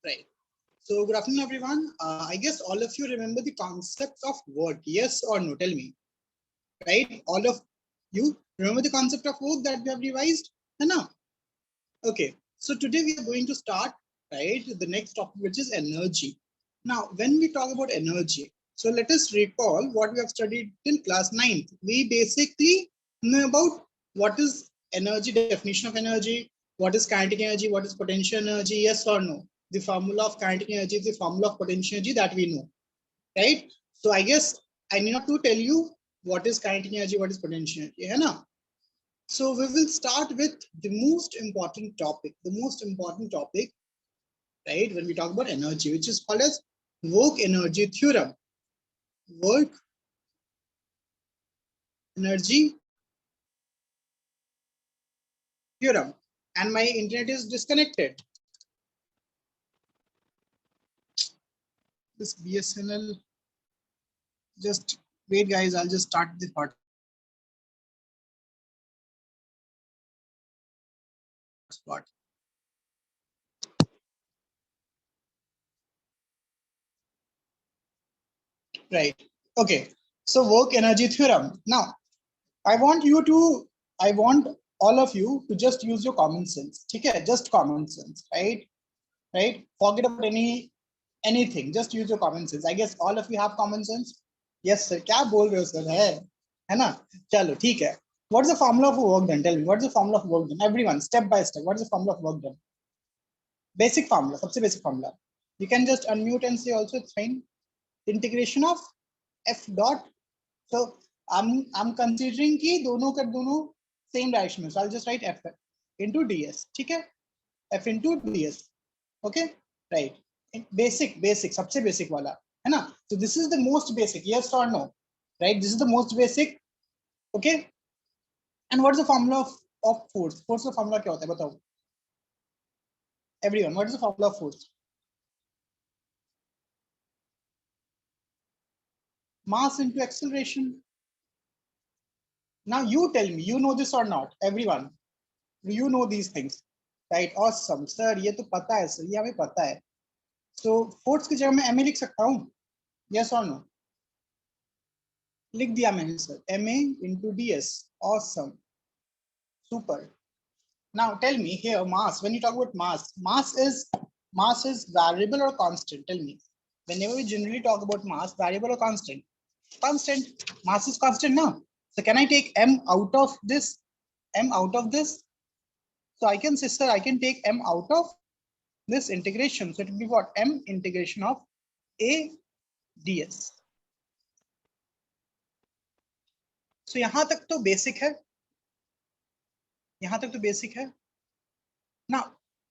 Right. So good afternoon, everyone. I guess all of you remember the concept of work. Yes or no? Tell me. Right? All of you remember the concept of work that we have revised? No. Okay. So today we are going to start, right, the next topic, which is energy. Now, when we talk about energy, so let us recall what we have studied till class 9th. We basically know about what is energy, definition of energy, what is kinetic energy, what is potential energy, yes or no. The formula of kinetic energy is the formula of potential energy that we know, right? So I guess I need not to tell you what is kinetic energy, what is potential energy, है ना? So we will start with the most important topic, right? When we talk about energy, which is called as work energy theorem. Work energy theorem. And my internet is disconnected. This BSNL, just wait guys, I'll just start the hotspot. Right. Okay. So work energy theorem. Now, I want all of you to just use your common sense. Okay, just common sense, right? Right? Forget about anything. Just use your common sense. I guess all of you have common sense. Yes, sir. क्या बोल रहे हो sir? है ना? चलो ठीक है. What is the formula of work done? Tell me. What is the formula of work done? Everyone, step by step. What is the formula of work done? Basic formula. सबसे basic formula. You can just unmute and say also it's fine. Integration of f dot. So I'm considering कि दोनों का दोनों same direction में. So I'll just write f into ds. ठीक है? f into ds. Okay? Right. Basic सबसे basic वाला है ना? So this is the most basic. Yes or no? Right? This is the most basic. Okay? And what is the formula of force? Force का formula क्या होता है? बताओ. Everyone, what is the formula of force? Mass into acceleration. Now you tell me, you know this or not? Everyone, you know these things, right? Awesome, sir. ये तो पता है sir. ये हमें पता है. So force की जगह मैं ma लिख सकता हूँ? Yes or no? लिख दिया मैंने sir. ma into ds. Awesome. Super. Now tell me here, mass. When you talk about mass, mass is variable or constant? Tell me. Whenever we generally talk about mass, variable or constant? Constant. Mass is constant now. So can I take m out of this? M out of this? So I can say, sir, I can take m out of this integration. So it will be what? M integration of a ds. So यहाँ तक तो basic है. यहाँ तक तो basic है. Now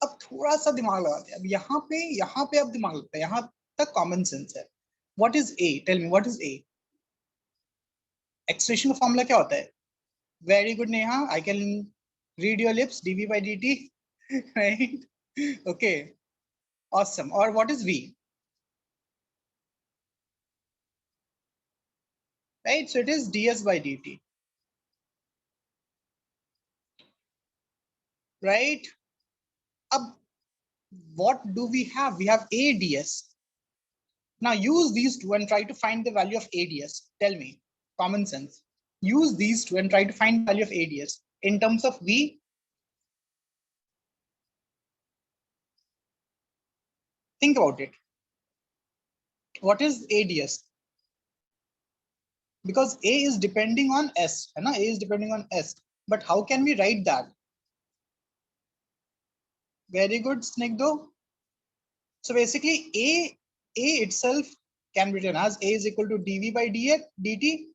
अब थोड़ा सा दिमाग लगाते हैं. अब यहाँ पे अब दिमाग लगता है. यहाँ तक common sense है. What is a? Tell me, what is a? Expression का formula क्या होता है? Very good, Neha. I can read your lips. dv by dt. Right? Okay. Awesome. Or what is v? Right? So it is ds by dt. Right? What do we have? We have ADS. Now use these two and try to find the value of ADS. Tell me, common sense. Use these two and try to find the value of ADS. In terms of V, think about it. What is ADS? Because A is depending on S. A is depending on S. But how can we write that? Very good, Snigdho. So basically, A itself can be written as A is equal to dV by dt.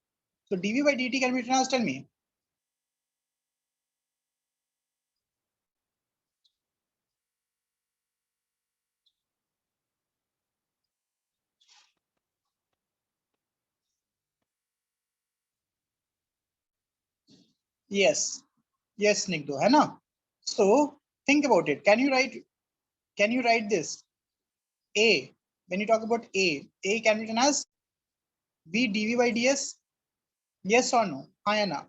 So dV by dt can be written as, tell me. Yes, yes, Snigdho, है ना? So think about it. Can you write this? A, when you talk about A can be written as V dV by ds. Yes or no? हाँ या ना?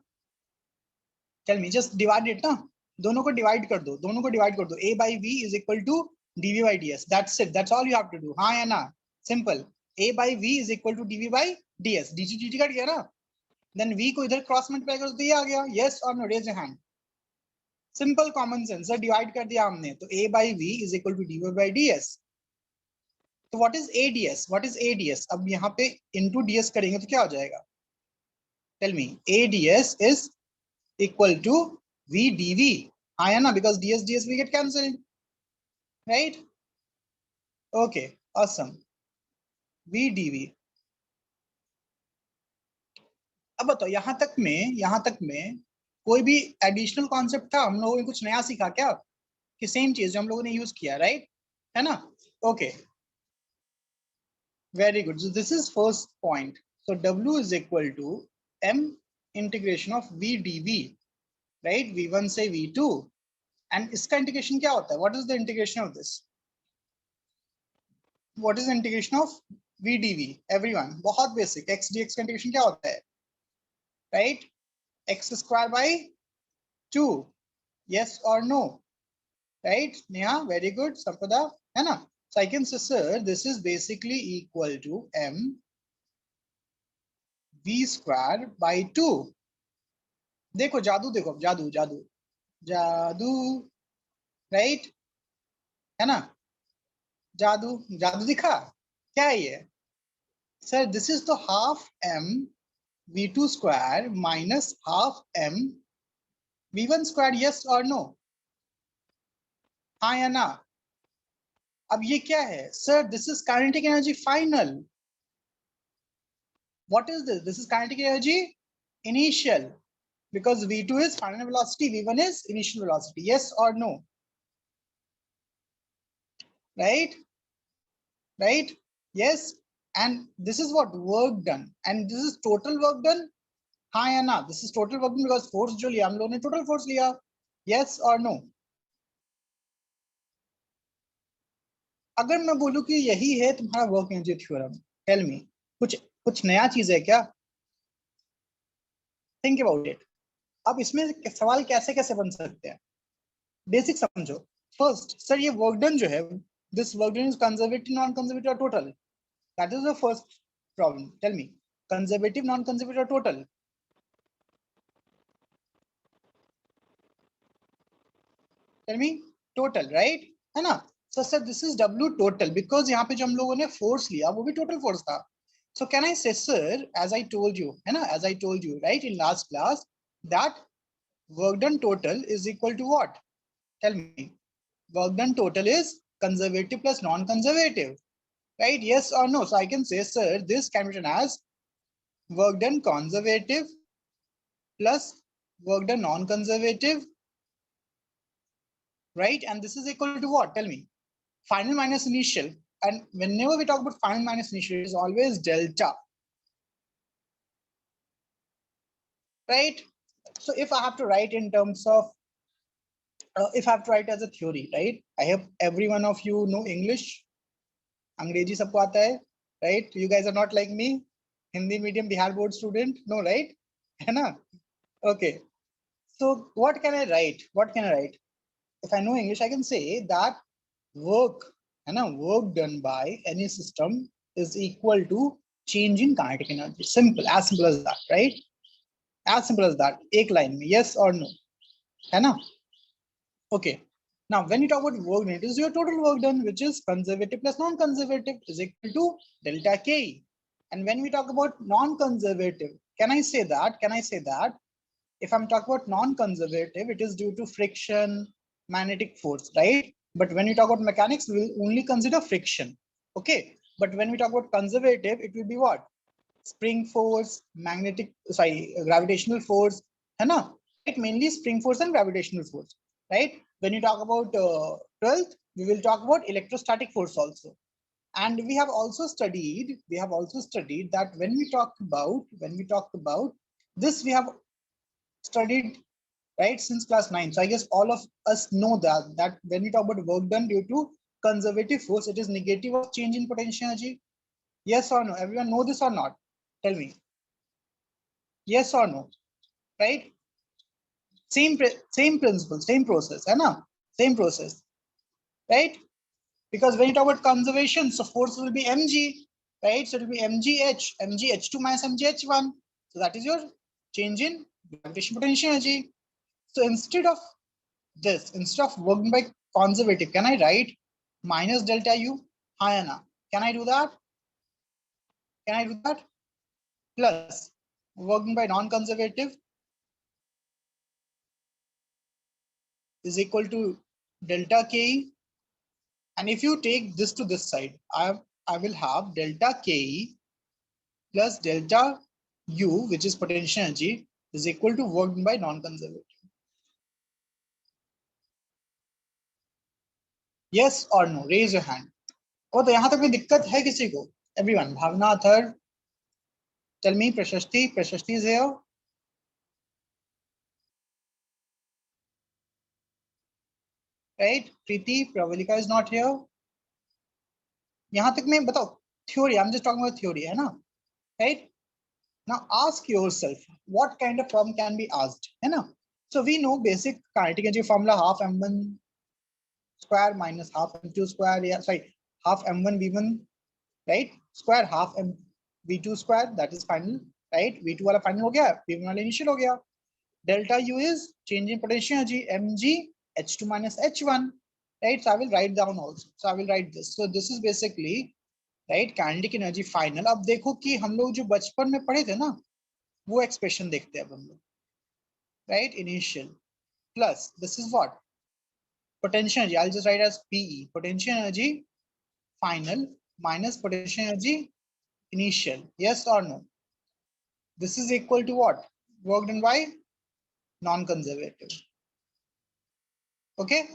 Tell me, just divide it ना. दोनों को divide कर दो. A by V is equal to dv by ds. That's it. That's all you have to do. हाँ या ना? Simple. a by v is equal to dv by ds. dt dt cut गया ना? Then v को इधर cross multiply करो तो ये आ गया. Yes or no? Raise your hand. Simple common sense. Sir divide कर दिया हमने तो a by v is equal to dv by ds. तो what is ads? What is ads? अब यहाँ पे into ds करेंगे तो क्या हो जाएगा? Tell me. ads is equal to v dv. हाँ या ना? Because ds ds we get cancelled. Right? Okay, awesome. v dv. अब बताओ यहाँ तक में कोई भी एडिशनल कॉन्सेप्ट था? हम लोगों ने कुछ नया सीखा क्या? कि सेम चीज जो हम लोगों ने यूज किया, राइट? है ना? Okay, very good. So this is first point. So w is equal to m integration of v dv, right? v1 से v2. एंड इसका इंटीग्रेशन क्या होता है? What is the integration of this? What is integration of v dv? Everyone, बहुत basic. x dx का integration क्या होता है? Right? x square by 2. Yes or no? Right? Neha, very good. Sampada, है ना? So I can say, sir, this is basically equal to m v square by 2. देखो जादू, देखो जादू जादू जादू, राइट? है ना? जादू जादू दिखा? क्या है ये? सर दिस इज तो half m v2 square minus half m v1 square. yes or no? हाँ या ना? अब ये क्या है? Sir this is kinetic energy final. What is this? This is kinetic energy initial, because v2 is final velocity, v1 is initial velocity. Yes or no? Right? Right? Yes. And this is what work done, and this is total work done. हाँ या ना? This is total work done because force जो लिया हम लोगों ने total force लिया. Yes or no? अगर मैं बोलूं कि यही है तुम्हारा work energy theorem, tell me, कुछ नया चीज है क्या? Think about it. अब इसमें सवाल कैसे कैसे बन सकते हैं? बेसिक समझो. फर्स्ट, सर ये वर्क डन जो है, this work done is conservative, non conservative और total? That is the first problem. Tell me, conservative, non conservative और total? Tell me. Total, right? है ना? So sir this is w total, because यहाँ पे जो हम लोगों ने फोर्स लिया वो भी टोटल फोर्स था. So can I say, sir, as I told you, है ना, as I told you, right, in last class, that work done total is equal to what? Tell me. Work done total is conservative plus non-conservative, right? Yes or no? So I can say, sir, this can be written as work done conservative plus work done non-conservative, right? And this is equal to what? Tell me. Final minus initial. And whenever we talk about final minus initial, it is always delta, right? So if I have to write in terms of, if I have to write as a theory, right? I hope every one of you know English. अंग्रेजी सबको आता है, right? You guys are not like me, Hindi medium Bihar board student, no, right? है ना? Okay. So what can I write? What can I write? If I know English, I can say that work, है ना, work done by any system is equal to change in kinetic energy. Simple, as simple as that, right? As simple as that. एक line में, yes or no, है ना? Okay. Now, when you talk about work done, it is your total work done, which is conservative plus non-conservative, is equal to delta K. And when we talk about non-conservative, can I say that? Can I say that if I'm talking about non-conservative, it is due to friction, magnetic force, right? But when we talk about mechanics, we will only consider friction. Okay. But when we talk about conservative, it will be what? Spring force, gravitational force, है ना? Right? Mainly spring force and gravitational force, right? When you talk about 12th, we will talk about electrostatic force also. And we have also studied that when we talk about this, we have studied, right, since class 9. So I guess all of us know that when we talk about work done due to conservative force, it is negative of change in potential energy. Yes or no? Everyone know this or not? Tell me. Yes or no? Right? Same principle, same process, है ना? Same process, right? because when you talk about conservation, so force will be mg, right? So it will be mgh, mgh2 minus mgh1. So that is your change in gravitational potential energy. So instead of this, instead of working by conservative, can I write minus delta u? Hi Anna, can I do that? Can I do that? Plus working by non-conservative is equal to delta ke. And if you take this to this side, I will have delta ke plus delta u, which is potential energy, is equal to work by non-conservative. Yes or no? Raise your hand. और तो यहाँ तक कोई दिक्कत है किसी को? Everyone, Bhavna, third. Tell me, Prashasti. Prashasti is here. Right? Preeti, Pravalika is not here. यहाँ तक मैं बताओ. Theory. I'm just talking about theory, है ना? Right? Now ask yourself, what kind of problem can be asked? है ना? So we know basic kinetic energy formula, half m1 square minus half m2 square. Yeah, sorry, half m1 v1, right? Square half m v2 square. That is final, right? v2 वाला final हो गया, v1 वाला initial हो गया. Delta u is change in potential energy, mg h2 minus h1, right? So I will write down also. So I will write this. So this is basically, right, kinetic energy final. अब देखो कि हम लोग जो बचपन में पढ़े थे ना, वो expression देखते हैं अब हम लोग, right? Initial plus this is what? Potential energy. I'll just write as PE, potential energy final minus potential energy initial. Yes or no? This is equal to what? Work done by non-conservative. Okay.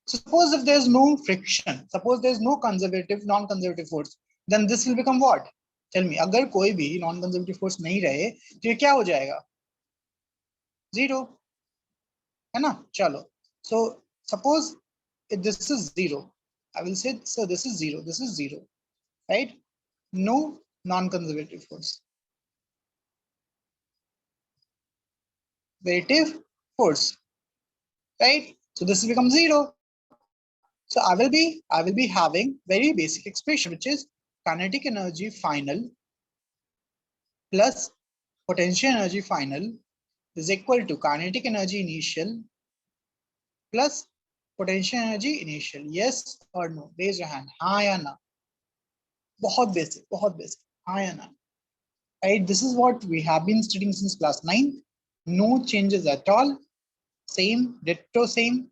So suppose if there's no friction, suppose there's no conservative, non-conservative force, then this will become what? Tell me. अगर कोई भी non-conservative force नहीं रहे, तो ये क्या हो जाएगा? Zero. है ना? चलो. So suppose if this is zero, I will say, so this is zero, this is zero, right? No non-conservative force. Relative force, right? So this becomes zero. So I will be having very basic expression, which is kinetic energy final plus potential energy final is equal to kinetic energy initial plus potential energy initial. Yes or no? Raise your hand. हाँ या ना? बहुत basic, बहुत basic. हाँ या ना? Right? This is what we have been studying since class 9. No changes at all. Same, ditto same,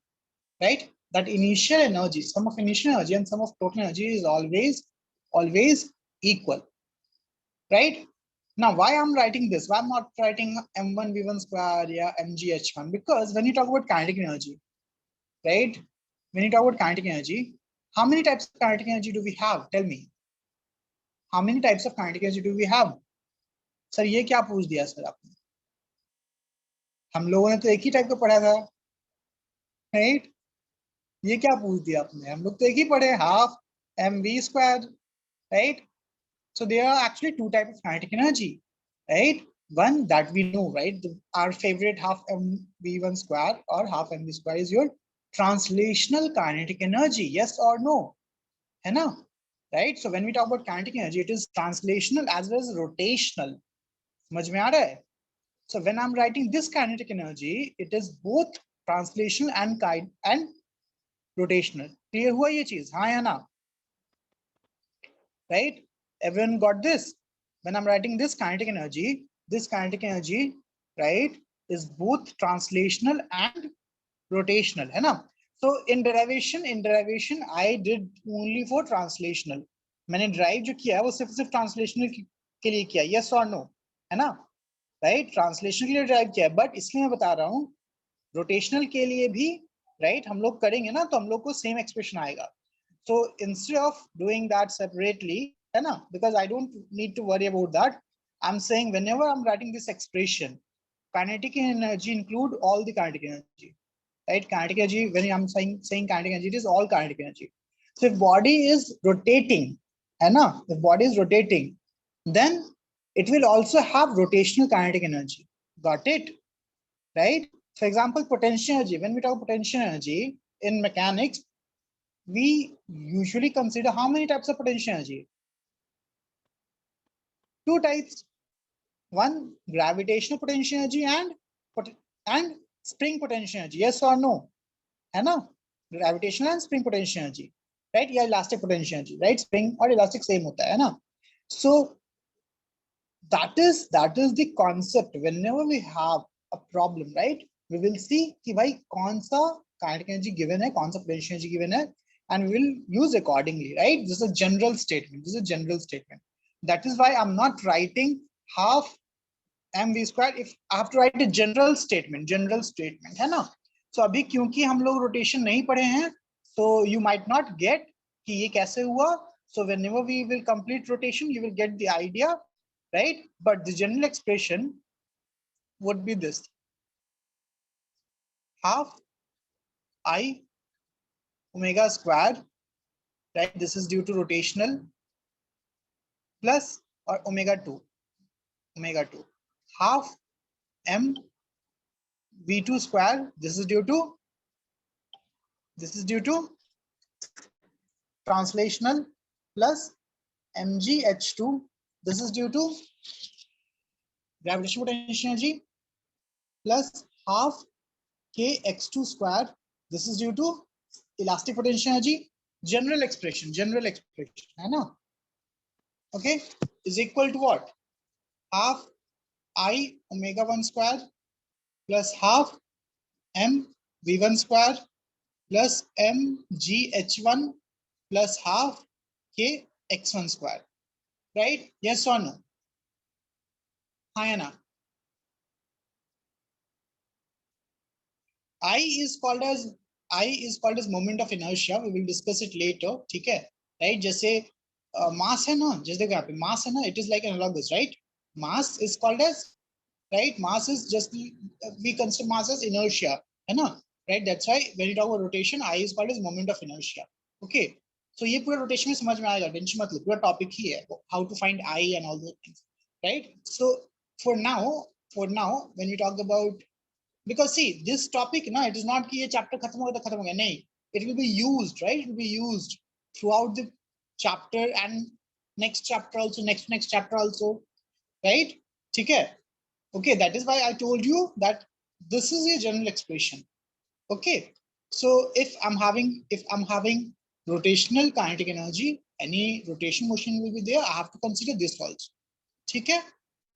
right? That initial energy, sum of initial energy and sum of total energy is always equal, right? Now, why I'm writing this? Why I'm not writing m1 v1 square, yeah, mgh1? Because when you talk about kinetic energy, right? When you talk about kinetic energy, how many types of kinetic energy do we have? Tell me. How many types of kinetic energy do we have? Sir, ये क्या पूछ दिया sir आपने? हम लोगों ने तो एक ही टाइप का पढ़ा था, right? ये क्या पूछ दिया आपने? हम लोग तो एक ही पढ़े, half mv squared, right? So there are actually two types of kinetic energy, right? One that we know, right? Our favorite half mv1 square or half mv square is your translational kinetic energy. Yes or no? है ना? Right? So when we talk about kinetic energy, it is translational as well as rotational. समझ में आ रहा है? So when I'm writing this kinetic energy, it is both translational and rotational. Clear हुआ ये चीज? हाँ या ना? Right? Everyone got this? When I'm writing this kinetic energy, right, is both translational and rotational, है ना? So in derivation, I did only for translational. मैंने derive जो किया है वो सिर्फ translational के लिए किया, yes or no, है ना? Right? Translation के लिए derive किया है, but इसलिए मैं बता रहा हूँ rotational के लिए भी, right, हम लोग करेंगे ना तो हम लोग को same expression आएगा. So instead of doing that separately, because I don't need to worry about that, I'm saying whenever I'm writing this expression, kinetic energy include all the kinetic energy, right? Kinetic energy, when I'm saying kinetic energy, it is all kinetic energy. So if body is rotating, if body is rotating, then it will also have rotational kinetic energy. Got it? Right? For example, potential energy. When we talk potential energy in mechanics, we usually consider how many types of potential energy? Two types. One, gravitational potential energy and spring potential energy. Yes or no? है ना? Gravitational and spring potential energy, right? या elastic potential energy, right? Spring और elastic same होता है ना? So that is the concept. Whenever we have a problem, right? We will see कि भाई कौन सा kinetic energy given है, कौन सा potential energy given है, and we will use accordingly, right? This is a general statement. This is a general statement. That is why I'm not writing half mv square. If I have to write a general statement है ना? So अभी क्योंकि हम लोग rotation नहीं पढ़े हैं, so you might not get कि ये कैसे हुआ. So whenever we will complete rotation, you will get the idea, right? But the general expression would be this: half I omega squared, right? This is due to rotational, plus or omega 2, half m v2 square. This is due to translational, plus mgh2. This is due to gravitational potential energy, plus half kx2 square. This is due to elastic potential energy. General expression है ना? Okay, is equal to what? Half I omega 1 square plus half m v1 square plus m gh1 plus half k x1 square, right? Yes or no? Hayana. I is called as moment of inertia. We will discuss it later. ठीक है? Right? जैसे mass है ना, जैसे देखो यहाँ पे mass है ना, it is like analogous, right? Mass is called as, right? Mass is just we consider mass as inertia, है ना? Right? That's why when you talk about rotation, I is called as moment of inertia. Okay? So ये पूरा rotation में समझ में आएगा, tension मत लो, पूरा topic ही है, how to find I and all those things, right? So for now, when you talk about, because see this topic now, it is not कि ये chapter खत्म हो गया तो खत्म हो गया, नहीं, it will be used, right? It will be used throughout the chapter and next chapter also, next chapter also, right? ठीक है? Okay, that is why I told you that this is a general expression. Okay, so if I'm having rotational kinetic energy, any rotation motion will be there, I have to consider this also. ठीक है?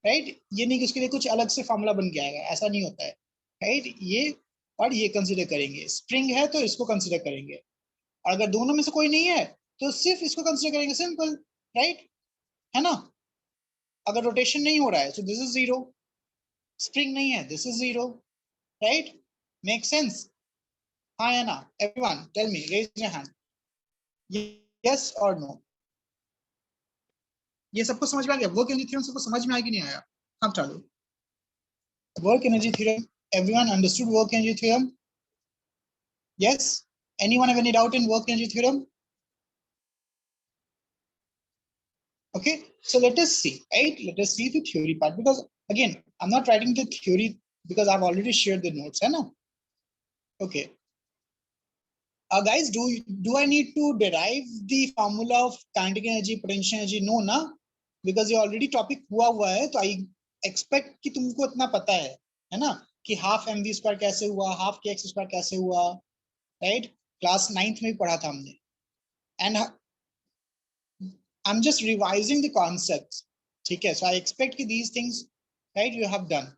Right? ये नहीं कि उसके लिए कुछ अलग से फॉर्मूला बन के आएगा, ऐसा नहीं होता है, राइट? ये और ये कंसीडर करेंगे. स्प्रिंग है तो इसको कंसीडर करेंगे, और अगर दोनों में से कोई नहीं है तो सिर्फ इसको कंसीडर करेंगे, सिंपल, राइट? है ना? अगर रोटेशन नहीं हो रहा है, so this is 0. स्प्रिंग नहीं है, this is 0, right? Make sense? हाँ या ना? Everyone tell me, raise your hand. Yes or no? ये सबको समझ में आ गया? वर्क एनर्जी थ्योरम सबको समझ में आया कि नहीं आया? हम चालू. Work energy theorem, everyone understood work energy theorem? Yes? Anyone have any doubt in work energy theorem? Okay, so let us see, right? Let us see the theory part, because again, I'm not writing the theory because I've already shared the notes, है ना? Okay. Guys, do I need to derive the formula of kinetic energy, potential energy? No, na? Because ये already topic हुआ है, तो I expect कि तुमको इतना पता है ना? कि half mv square कैसे हुआ, half kx square कैसे हुआ, right? Class 9th में पढ़ा था हमने. And I'm just revising the concepts. ठीक है? So I expect कि these things, right, you have done.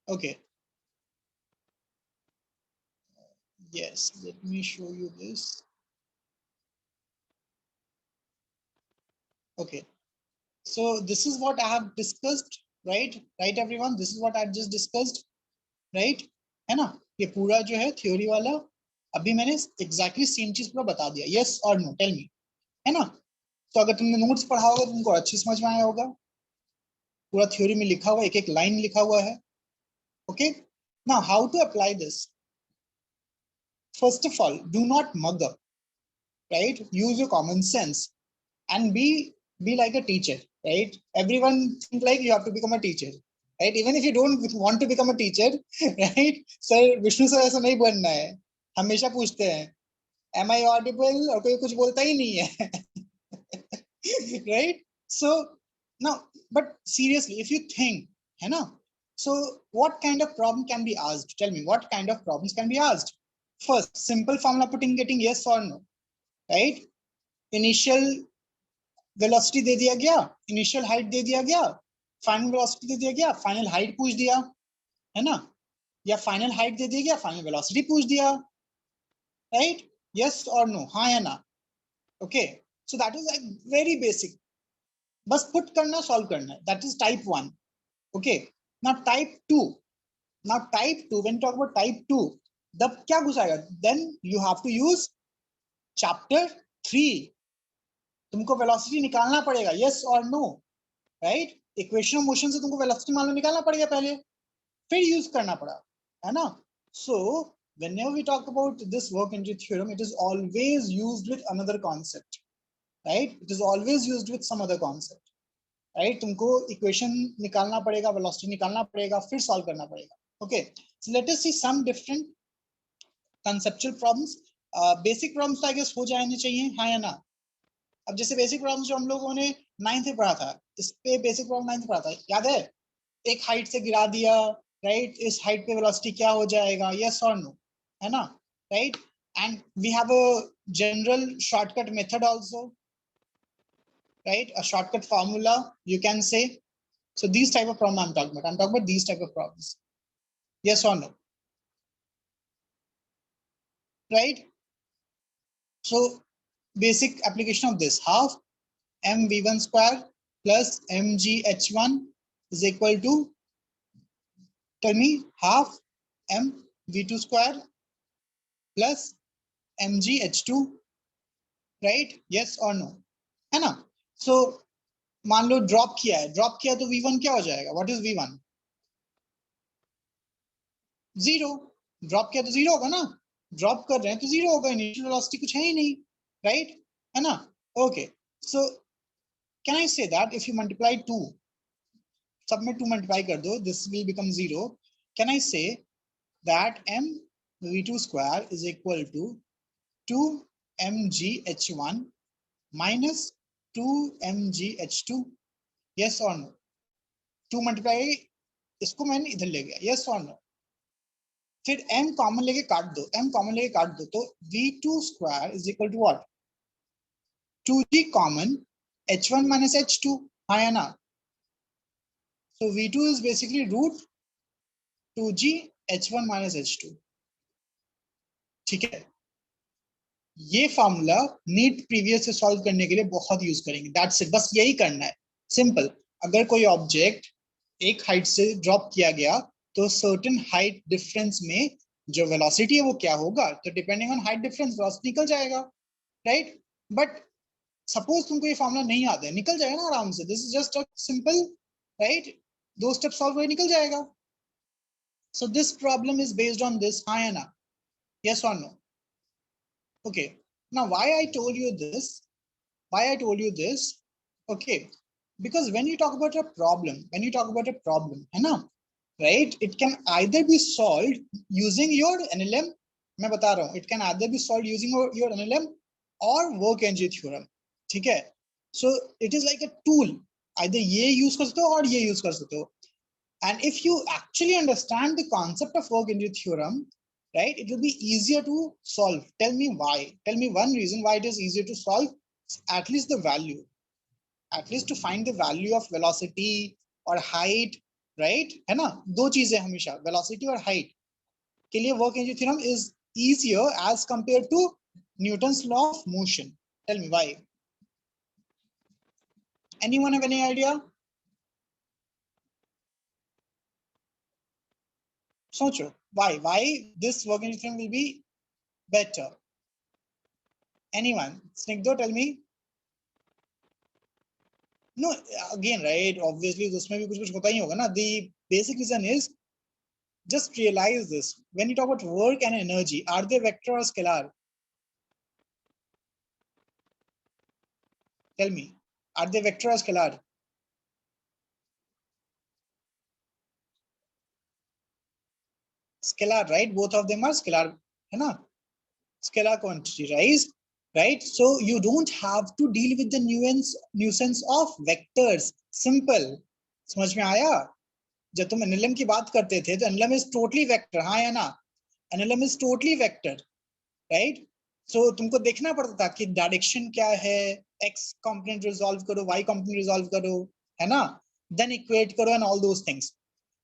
Okay. Yes, let me show you this. Okay. So this is what I have discussed, right? Right, everyone? This is what I've just discussed, right? है ना? ये पूरा जो है theory वाला, अभी मैंने exactly same चीज पूरा बता दिया. Yes or no? Tell me. है ना? तो अगर तुमने notes पढ़ा होगा, तुमको अच्छे समझ में आया होगा. पूरा theory में लिखा हुआ, एक line लिखा हुआ है. Okay? Now, how to apply this? First of all, do not mug up, right? Use your common sense and be like a teacher, right? Everyone think like you have to become a teacher, right? Even if you don't want to become a teacher, right? Sir, Vishnu sir ऐसा नहीं बनना है, हमेशा पूछते हैं M I audible, और कोई कुछ बोलता ही नहीं है. Right? So now, but seriously, if you think, है ना, so what kind of problem can be asked? Tell me, what kind of problems can be asked? First, simple formula putting, getting yes or no, right? Initial velocity दे दिया गया, initial height दे दिया गया, final velocity दे दिया गया, final height पूछ दिया, है ना, या फाइनल हाइट दे दिया गया, फाइनल वेलोसिटी पूछ दिया, राइट? यस और नो, हाँ या ना. Okay, so that is like very basic, बस पुट करना, सॉल्व करना, that is type 1. Okay, now type 2. Now type 2, when talk about type 2, तब क्या घुसाएगा? Then you have to use chapter 3. तुमको वेलोसिटी निकालना पड़ेगा, यस और no, right? Equation of motion से तुमको वेलोसिटी मान लो निकालना पड़ेगा पहले, फिर यूज करना पड़ा, है ना? सो whenever we talk about this work energy theorem, it is always used with another concept, right? It is always used with some other concept, right? तुमको इक्वेशन निकालना पड़ेगा, वेलोसिटी निकालना पड़ेगा, फिर सॉल्व करना पड़ेगा. Okay, so let us see some different conceptual problems. Basic problems तो I guess हो जाने चाहिए, हाँ या ना? अब जैसे बेसिक प्रॉब्लम्स जो हम लोगों ने 9th में पढ़ा था, इस पे बेसिक प्रॉब्लम 9th में पढ़ा था, याद है? एक हाइट से गिरा दिया, राइट? इस हाइट पे वेलोसिटी क्या हो जाएगा, यस और नो, है ना, right? And we have a general shortcut method also, right? A shortcut formula, you can say. So these type of problem I'm talking about. I'm talking about these type of problems. Yes or no? Right? So basic application of this, half mv1 square plus mgh1 is equal to, tell me, half mv2 square plus mgh2, right? Yes or no? है ना? So मान लो drop किया है, drop किया तो v1 क्या हो जाएगा? What is v1? Zero. Drop किया तो जीरो होगा ना, ड्रॉप कर रहे हैं तो जीरो होगा, इनिशियल वेलोसिटी कुछ है ही नहीं, राइट? है ना? Okay, so can I say that if you multiply 2, सब में 2 मल्टीप्लाई कर दो, this will become zero. Can I say that m v2 square is equal to 2 mgh1 minus 2 mgh2? yes or no? 2 multiply, इसको मैंने इधर ले गया, yes or no? फिर m कॉमन लेके काट दो, m कॉमन लेके काट दो, तो v2 square is equal to what? 2g common, h1 minus h2, हाँ या ना? So v2 is basically root 2g h1 minus h2. ठीक है, ये फॉर्मूला नीट प्रीवियस से सॉल्व करने के लिए बहुत यूज करेंगे, दैट्स इट, बस यही करना है, सिंपल. अगर कोई ऑब्जेक्ट एक हाइट से ड्रॉप किया गया, तो सर्टेन हाइट डिफरेंस में जो वेलोसिटी है वो क्या होगा? तो depending on height difference velocity निकल जाएगा, राइट? बट सपोज तुमको ये फॉर्मूला नहीं आता है, निकल जाएगा ना आराम से, this is just a simple, right? 2 step solve कर निकल जाएगा. So this problem is based on this, हाँ या ना? यस और no? Okay, now why I told you this, okay, because when you talk about a problem, है ना, right, it can either be solved using your NLM. मैं बता रहा हूँ, it can either be solved using your NLM or work energy theorem. ठीक है, so it is like a tool, either ये use कर सकते हो और ये यूज कर सकते हो. And if you actually understand the concept of work energy theorem, right, it will be easier to solve. Tell me why. Tell me one reason why it is easier to solve. At least the value, at least to find the value of velocity or height, right? है ना, दो चीजें हमेशा, velocity और height के लिए work energy theorem is easier as compared to Newton's law of motion. Tell me why. Anyone have any idea? सोचो, why this work energy theorem will be better? Anyone? Snigdha, tell me. No, again, right, obviously उसमें भी कुछ होता ही होगा ना. The basic reason is, just realize this, when you talk about work and energy, are they vector or scalar? Tell me, are they vector or scalar? Scalar, right? Both of them are scalar, है ना? scalar quantity, right? So you don't have to deal with the nuisance of vectors. Simple. समझ में आया? जब तुम NLM की बात करते थे तो एनएलएम इज टोटली वेक्टर, हाँ या ना? NLM is totally vector, right? So तुमको देखना पड़ता था कि डायरेक्शन क्या है, एक्स कंपोनेंट रिजॉल्व करो, वाई कंपोनेंट रिजॉल्व करो, है ना, देन इक्वेट करो and all those things.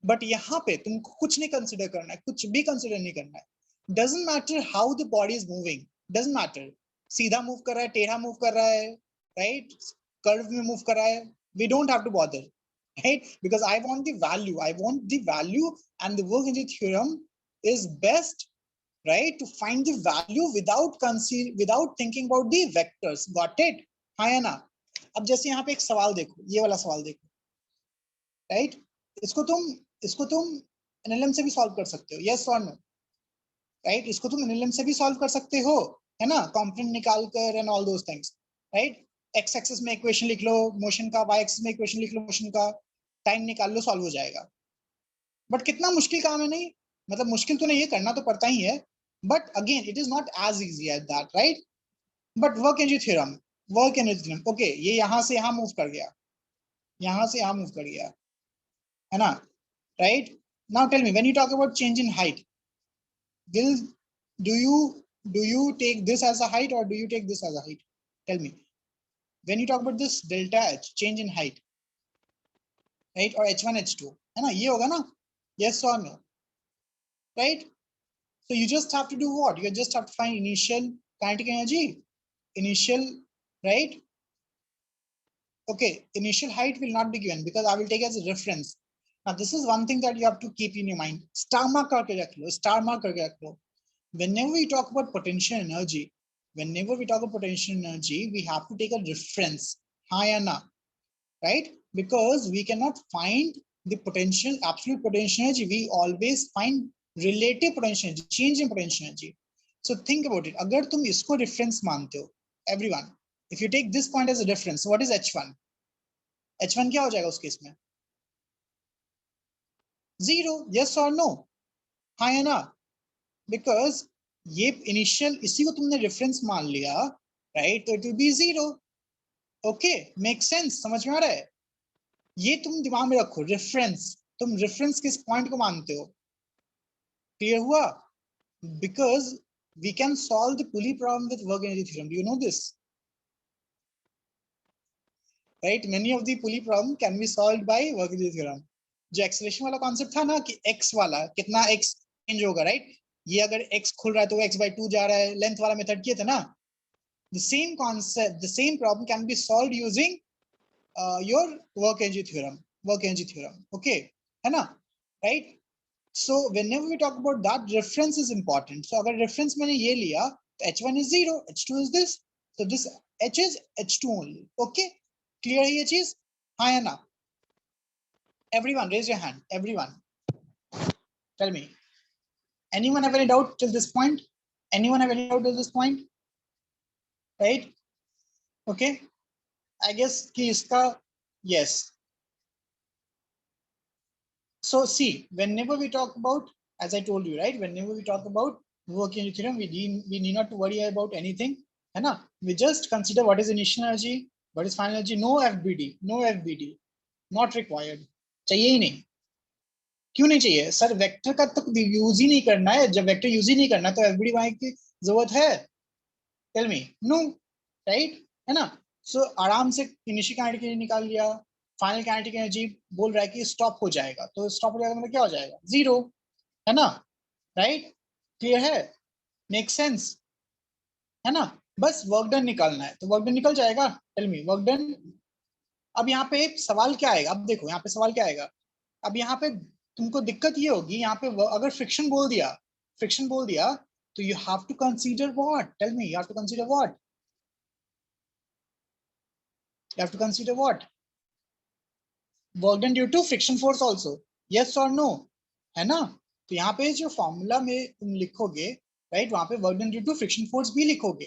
But यहाँ पे तुमको कुछ नहीं कंसिडर करना है, कुछ भी कंसिडर नहीं करना है. Doesn't matter how the body is moving, doesn't matter सीधा मूव कर रहा है, टेढ़ा मूव कर रहा है, राइट, कर्व में मूव कर रहा है, we don't have to bother, right? Because I want the value, I want the value, and the work engine theorem is best, right, to find the value without thinking about the vectors. Got it? हाँ या ना? अब जैसे यहाँ पे एक सवाल देखो, ये वाला सवाल देखो, राइट? इसको तुम एनएलएम से भी सॉल्व कर सकते हो, यस और नो, राइट? इसको तुम एनएलएम से भी सॉल्व कर सकते हो, है ना, कंपोनेंट निकाल कर and all those things, right? X axis में इक्वेशन लिख लो मोशन का, वाई एक्सिस में इक्वेशन लिख लो मोशन का, टाइम निकाल लो, सॉल्व हो जाएगा. बट कितना मुश्किल काम है, नहीं मतलब मुश्किल तो नहीं है, करना तो पड़ता ही है, but again it is not as easy as that, right? But work energy theorem, work energy theorem, okay, ये यहां से यहां मूव कर गया, यहां से यहां मूव कर गया, है ना, right? Now tell me, when you talk about change in height, will do you take this as a height or do you take this as a height? Tell me, when you talk about this delta h, change in height, right, or h1 h2, है ना, ये होगा ना, yes or no, right? So you just have to do what? You just have to find initial kinetic energy, initial, right? Okay, initial height will not be given because I will take as a reference. Now this is one thing that you have to keep in your mind. Star mark करके रख लो, star mark करके रख लो. Whenever we talk about potential energy, we have to take a reference, हाँ या ना, right? Because we cannot find the potential, absolute potential energy. We always find relative potential energy, change in potential energy. So think about it. अगर तुम इसको reference मानते हो, everyone, if you take this point as a reference, what is H1? H1 क्या हो जाएगा उस case में? Zero, yes or no? हाँ या ना? Because ये इनिशियल, इसी को तुमने रेफरेंस मान लिया, राइट, तो it will be zero. Okay, make sense? समझ में आ रहा है? ये तुम दिमाग में रखो, रेफरेंस. तुम रेफरेंस किस पॉइंट को मानते हो? क्लियर हुआ? Because we can solve the pulley problem with work energy theorem. Do you know this? Right, many of the pulley problem can be solved by work energy theorem. जो acceleration वाला concept था ना कि x वाला कितना x change होगा, right, ये अगर x खुल रहा है तो x/2 जा रहा है, लेंथ वाला मेथड किया था ना, the same concept, the same problem can be solved using your work energy theorem, okay, है ना, right? So whenever we talk about that, reference is important. So अगर reference मैंने ये लिया तो h1 is 0, h2 is this, so this h is h2 only. Okay, clear है ये चीज? हाँ या ना? Everyone raise your hand, everyone, tell me, anyone have any doubt till this point? Anyone have any doubt till this point? Right? Okay, I guess कि इसका yes. So see, whenever we talk about, as I told you, right, whenever we talk about work energy theorem, we need not to worry about anything, है ना? We just consider what is initial energy, what is final energy. No FBD, not required. चाहिए ही नहीं. क्यों नहीं चाहिए sir? Vector का तो use ही नहीं करना है. जब वेक्टर यूज ही नहीं करना तो FBD वहां की जरूरत है? टेल मी, नो, राइट, है ना? सो आराम से इनिशियल काइनेटिक एनर्जी निकाल लिया, फाइनल काइनेटिक एनर्जी बोल रहा है कि स्टॉप हो जाएगा, तो स्टॉप हो जाएगा मतलब क्या हो जाएगा? जीरो, है ना, राइट? क्लियर है? मेक सेंस, है ना? बस वर्क डन निकालना है तो वर्क डन निकल जाएगा. Tell me, work done. अब यहाँ पे सवाल क्या आएगा? अब देखो यहाँ पे सवाल क्या आएगा. अब यहाँ पे तुमको दिक्कत ये होगी, यहाँ पे अगर फ्रिक्शन बोल दिया तो you have to consider what? Tell me, you have to consider what? You have to consider what? Work done due to friction force also. Yes or no? है ना? तो यहाँ पे जो फॉर्मूला में तुम लिखोगे, राइट, वहां पे work done due to friction force भी लिखोगे,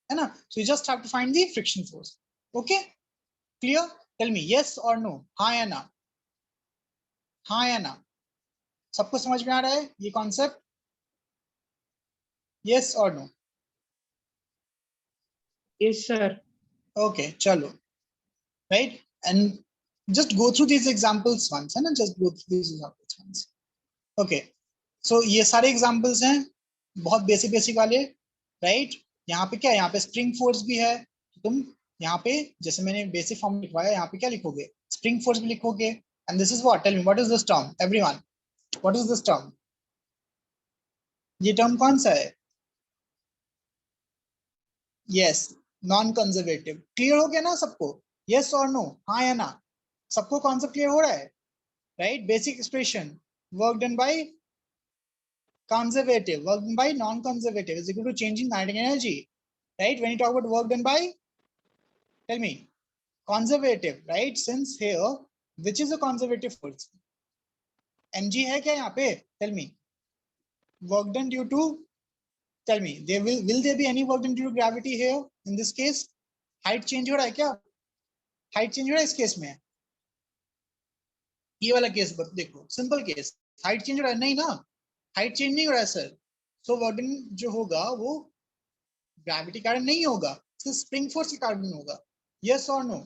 है ना? So you just have to find the friction force. Okay, clear? Tell me yes और नो, हाँ या ना? हाँ या ना? सबको समझ में आ रहा है ये कॉन्सेप्ट? यस और no? Yes, sir. Okay, chalo. Right? And just go through these examples once, है ना? Just go through these examples once. Okay. So ये सारे examples हैं, बहुत बेसिक वाले, right? यहाँ पे क्या है? यहाँ पे स्प्रिंग फोर्स भी है. तुम यहाँ पे जैसे मैंने बेसिक फॉर्म लिखवाया, यहाँ पे क्या लिखोगे? स्प्रिंग फोर्स भी लिखोगे. And this is what? Tell me, what is this term? Everyone, what is this term? ये term कौन सा है? Yes, non-conservative. Clear हो गया ना सबको? Yes or no? हाँ या ना? सबको concept clear हो रहा है? Right? Basic expression. Work done by conservative. Work done by non-conservative is equal to changing kinetic energy. Right? When you talk about work done by, tell me, conservative. Right? Since here, which is a conservative force? mg है क्या यहाँ पे? Tell me. Work done due to, tell me, will there be any work done due to gravity here in this case? Height change हो रहा है क्या? Height change हो रहा है इस केस में? ये वाला केस देखो, सिंपल केस. हाइट चेंज हो रहा है? नहीं ना, हाइट चेंज नहीं हो रहा है सर. सो वर्डन जो होगा वो ग्रेविटी कारण नहीं होगा, सिर्फ स्प्रिंग फोर्स के कारण होगा. यस और नो?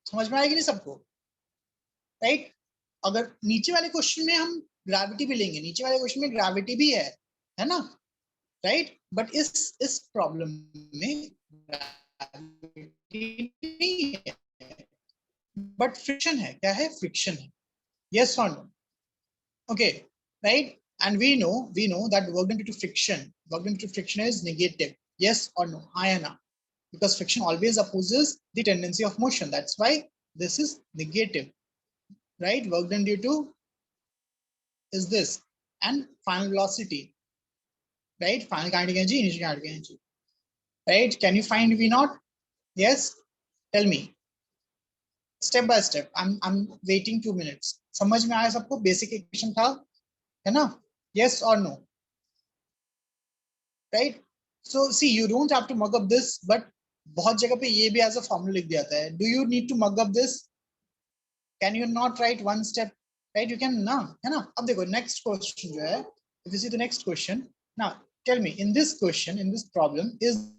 समझ में आएगी नहीं सबको? राइट? अगर नीचे वाले क्वेश्चन में हम ग्रेविटी भी लेंगे, नीचे वाले क्वेश्चन में ग्रेविटी भी है ना? राइट? बट इस प्रॉब्लम में ग्रेविटी नहीं है, बट फ्रिक्शन है. क्या है? फ्रिक्शन है. Yes or no? Okay, right? And we know that work done due to friction is negative. Yes or no? हाँ या ना? Because friction always opposes the tendency of motion. That's why this is negative, right? Work done due to is this, and final velocity, right? Final kinetic energy, initial kinetic energy, right? Can you find V naught? Yes. Tell me. Step by step. I'm waiting 2 minutes. समझ में आया सबको? Basic equation था, है ना? Yes or no? Right? So see, you don't have to mug up this, but बहुत जगह पे ये भी as a formula लिख दिया है. Do you need to mug up this? Can you not write one step? Right? You can ना, है ना? अब देखो next question जो है. If you see the next question, now tell me, in this question, in this problem, is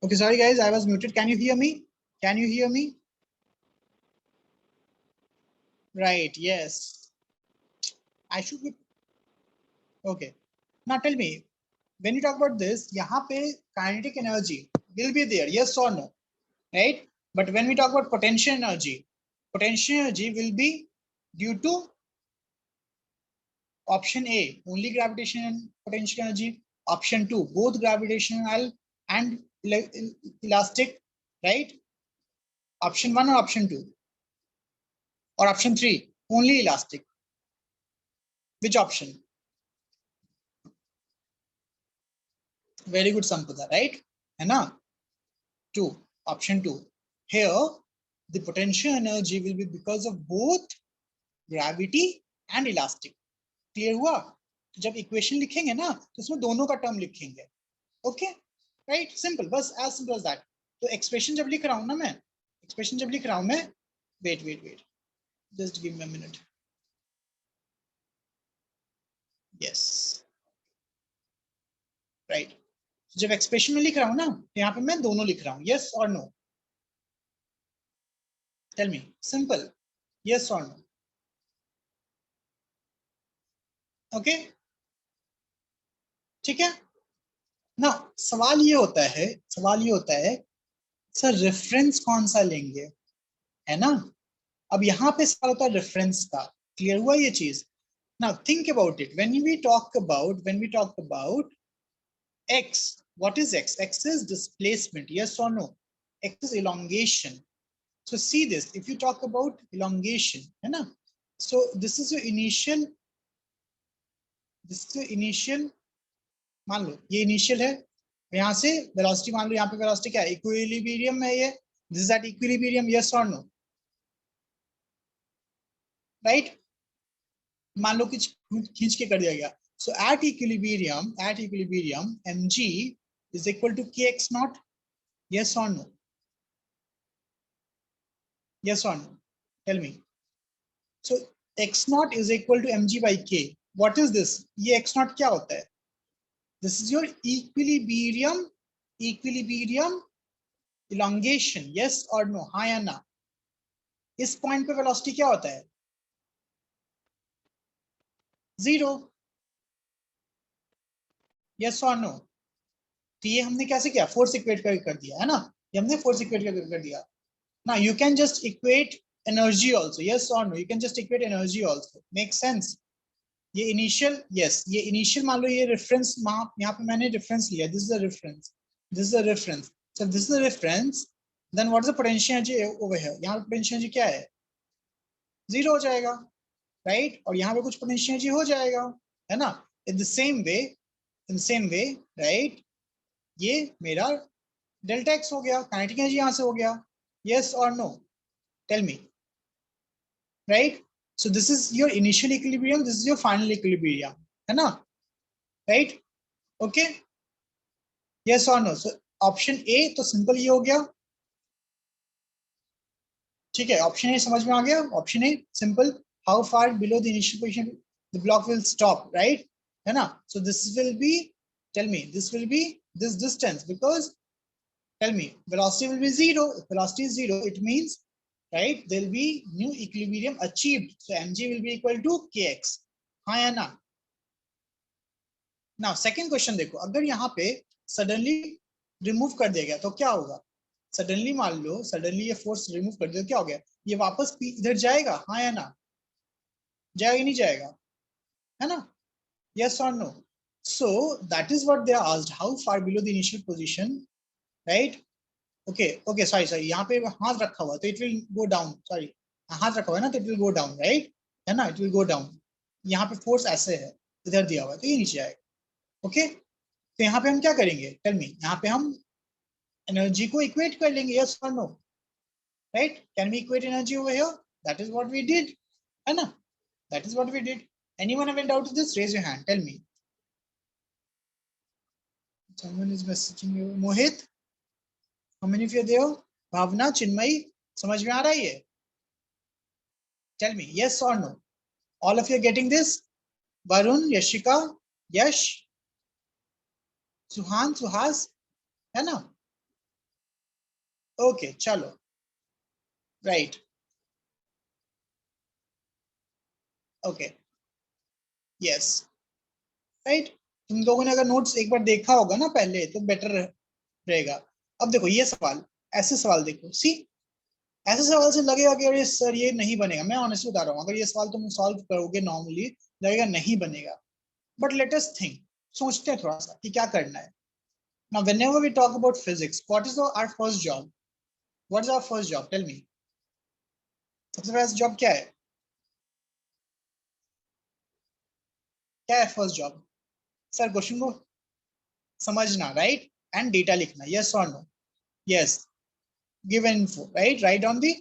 okay? Sorry guys, I was muted. Can you hear me? Can you hear me? Right? Yes. I should be okay. Now tell me, when you talk about this, यहाँ पे kinetic energy will be there, yes or no? Right? But when we talk about potential energy will be due to option A, only gravitational and potential energy. Option 2, both gravitational and elastic, right? Option 1 or option 2? Or option 3, only elastic? Which option? Very good, Sampada, right? है ना? 2, option 2. Here, the potential energy will be because of both gravity and elastic. Clear हुआ? जब equation लिखेंगे ना तो उसमें दोनों का टर्म लिखेंगे. Okay, right? सिंपल, बस एज सिंपल एज दैट. तो एक्सप्रेशन जब लिख रहा हूं ना मैं, एक्सप्रेशन जब लिख रहा हूं मैं, wait, just give me a minute. Yes, right. जब एक्सप्रेशन में लिख रहा हूं ना तो यहाँ पे मैं दोनों लिख रहा हूं. यस और no? Tell me, simple. Yes और नो? ओके, ठीक है ना? सवाल ये होता है सर रेफरेंस कौन सा लेंगे, है ना? अब यहाँ पे सवाल होता है रेफरेंस का. क्लियर हुआ ये चीज? Now think about it. When we talk about x, what is x? X is displacement. Yes or no? X is elongation. So see this. If you talk about elongation, है ना? So this is your initial. मान लो ये initial है. यहाँ से velocity मान लो, यहाँ पे velocity क्या है? Equilibrium है ये. This is at equilibrium. Yes or no? Right? मान लो कुछ खींच के कर दिया गया. So at equilibrium, mg is equal to kx naught. Yes or no? Yes or no? Tell me. So x naught is equal to mg by k. What is this? ये x naught क्या होता है? This is your equilibrium elongation. Yes or no? हाँ या ना? इस point पे velocity क्या होता है? जीरो. यस और नो? तो ये हमने कैसे किया? फोर्स इक्वेट कर दिया है ना? ये हमने फोर्स इक्वेट कर दिया. Now you can just equate energy also. Yes or no? You can just equate energy also. Make sense? ये इनिशियल, यस, ये इनिशियल मान लो, ये रेफरेंस यहाँ पे मैंने रेफरेंस लिया. This is a reference, this is a reference. So this is a reference. Then what is the potential energy over here? यहाँ पे पोटेंशियल एनर्जी क्या है? जीरो हो जाएगा, राइट? और यहाँ पे कुछ पोटेंशियल एनर्जी हो जाएगा, है ना? In the same way, in same way, right, ये मेरा डेल्टा एक्स हो गया. काइनेटिक एनर्जी यहाँ से हो गया. यस और no? Tell me. Right? So this is your initial equilibrium, this is your final equilibrium, है ना? Right? Okay? Yes or no? So option A तो सिंपल ये हो गया. ठीक है, ऑप्शन ए समझ में आ गया. Option A simple. How far below the initial position the block will stop, right? है ना? So this will be, tell me, this will be this distance, because tell me, velocity will be zero. If velocity is zero, it means, right, there will be new equilibrium achieved. So mg will be equal to kx. हाँ या ना? Now second question देखो, अगर यहाँ पे suddenly remove कर दिया गया तो क्या होगा? सडनली मान लो, सडनली ये फोर्स रिमूव कर दिया, क्या हो गया? ये वापस इधर जाएगा, हाँ या ना? जाएगा नहीं जाएगा? है ना? यस और no? So that is what they are asked, how far below the initial position, right? Okay okay, sorry sorry, यहाँ पे हाथ रखा हुआ तो it will go down. Sorry, हाथ रखा हुआ है ना, तो it will go down, right? है ना? It will go down. यहाँ पे फोर्स ऐसे है, इधर दिया हुआ है तो ये नीचे आएगा. ओके, तो यहाँ पे हम क्या करेंगे? Tell me. यहाँ पे हम एनर्जी को इक्वेट कर लेंगे. यस और no? Right? Can we equate energy over here? That is what we did, है ना? That is what we did. Anyone have any doubt to this? Raise your hand. Tell me. Someone is messaging you. Mohit, how many of you are there? भावना, चिन्मयी, समझ में आ रहा है ये? Tell me, yes or no? All of you are getting this? Varun, Yashika, Yash, सुहान, सुहास, है ना? Okay, चलो, right. Okay, yes, right. तुम लोगों ने अगर नोट्स एक बार देखा होगा ना पहले, तो बेटर रहेगा. अब देखो ये सवाल, ऐसे सवाल देखो, सी, ऐसे सवाल से लगेगा कि अरे सर ये नहीं बनेगा. मैं ऑनेस्टली बता रहा हूँ, अगर ये सवाल तुम सॉल्व करोगे नॉर्मली, लगेगा नहीं बनेगा. बट लेट अस थिंक, सोचते हैं थोड़ा सा कि क्या करना है. Now, whenever we talk about physics, what is our first job? What is our first job? Tell me. सबसे पहला जॉब क्या है? क्या है फर्स्ट जॉब? सर क्वेश्चन को समझना, राइट, एंड डेटा लिखना. यस और no? Yes, give info, right, right on the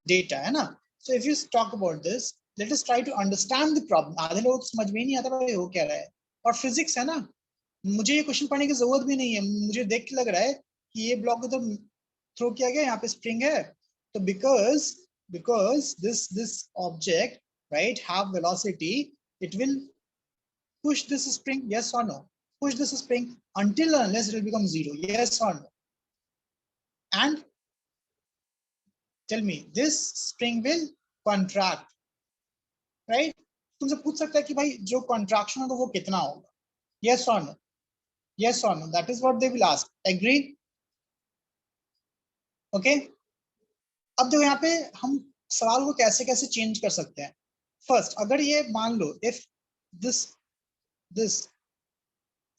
data, है ना? So if you talk about this, let us try to understand the problem. आधे लोग समझ में ही नहीं आता भाई वो क्या रहा है. और फिजिक्स है ना, मुझे ये क्वेश्चन पढ़ने की जरूरत भी नहीं है. मुझे देख के लग रहा है कि ये ब्लॉक तो थ्रो किया गया, यहाँ पे स्प्रिंग है, तो because this object, right, have velocity, it will push this spring. Yes or no? Push this spring until unless it will become zero. Yes or no? And tell me, this spring will contract, right? तुमसे पूछ सकता है कि भाई जो contraction होगा वो कितना होगा? Yes or no? Yes or no? That is what they will ask. Agree? Okay? अब देखो यहाँ पे हम सवाल को कैसे कैसे चेंज कर सकते हैं. फर्स्ट, अगर ये मान लो, if this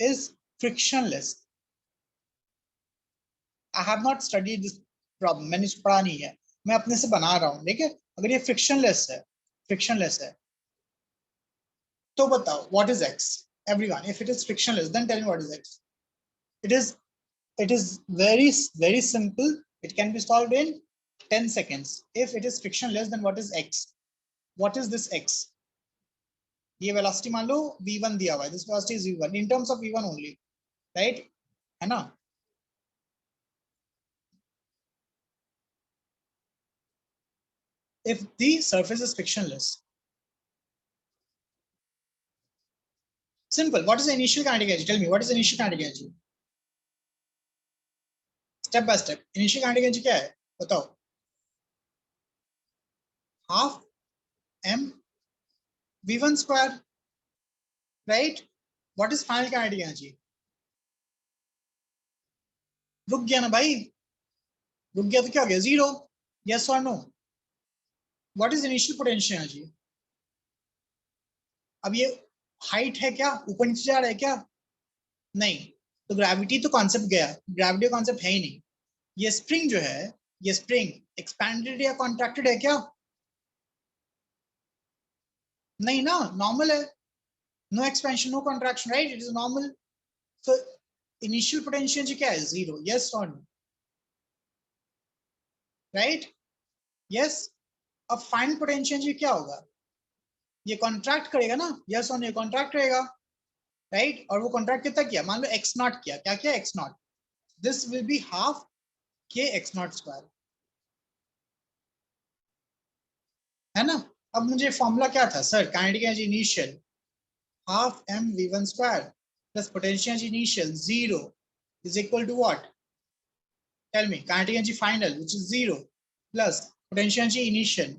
is frictionless. I have not studied this problem. मैंने इसको पढ़ा नहीं है, मैं अपने से बना रहा हूँ. ठीक है? अगर ये फ्रिक्शनलेस है, फ्रिक्शनलेस है, तो बताओ what is x? Everyone, if it is frictionless, then tell me what is x. It is very simple. It can be solved in 10 seconds. If it is frictionless, then what is x? What is this x? ये velocity मान लो v1 दिया हुआ है. This velocity is v1 in terms of v1 only, right? है ना? if the surface is frictionless. Simple. What is the initial kinetic energy? Tell me, what is the initial kinetic energy? Step by step. Initial kinetic energy क्या है? बताओ. Half m v1 square, right? What is final kinetic energy? रुक गया ना भाई, रुक गया तो क्या हो गया? Zero. Yes or no? What is initial potential energy? अब ये हाइट है क्या? ऊपर नीचे जा रहा है क्या? नहीं. तो ग्रेविटी तो कॉन्सेप्ट गया, ग्रेविटी कॉन्सेप्ट है ही नहीं. ये स्प्रिंग जो है, ये स्प्रिंग एक्सपैंडेड या कॉन्ट्रैक्टेड है क्या? नहीं ना, नॉर्मल है. No expansion, no contraction, right? It is normal. तो इनिशियल पोटेंशियल क्या है? जीरो. यस और नो? राइट? यस. अब फाइनल पोटेंशियल क्या होगा? ये कॉन्ट्रैक्ट करेगा ना? यस और नो? कॉन्ट्रैक्ट करेगा, राइट? और वो कॉन्ट्रैक्ट कितना किया? मान लो एक्स नॉट किया. क्या किया? X not. This will be half के एक्स नॉट स्क्वायर, है ना? अब मुझे फॉर्मूला क्या था sir? Kinetic energy initial half m v1 square plus potential energy initial 0 is equal to what? Tell me. Kinetic energy final, which is 0, plus potential energy initial,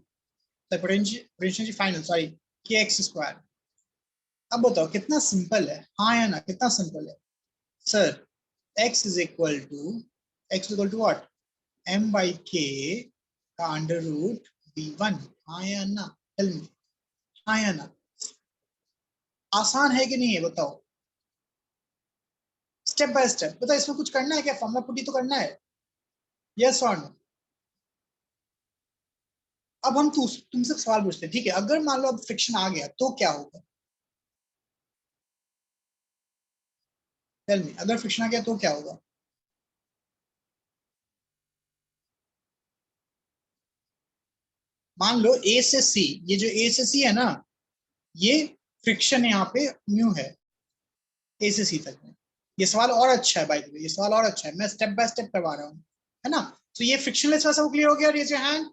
the potential energy final, sorry, kx square. अब बताओ कितना simple है? हाँ या ना? कितना simple है sir? x is equal to what? m by k का अंडर रूट v1. हाँ या ना? Tell me. हाँ या ना? आसान है कि नहीं है? बताओ. स्टेप बाय स्टेप बताओ. इसमें कुछ करना है क्या? फॉर्मूला पुट ही तो करना है. यस और नो? अब हम तुमसे सवाल पूछते हैं, ठीक है? अगर मान लो अब फ्रिक्शन आ गया तो क्या होगा? Tell me. अगर फ्रिक्शन आ गया तो क्या होगा? मान लो ए से सी, ये जो ए से सी है ना, ये फ्रिक्शन यहाँ पे म्यू है ए से सी तक में. ये सवाल और अच्छा है बाय द वे, ये सवाल और अच्छा है. मैं स्टेप बाय स्टेप करवा रहा हूँ, है ना? तो ये फ्रिक्शनलेस वाला सब क्लियर हो गया? Raise your hand.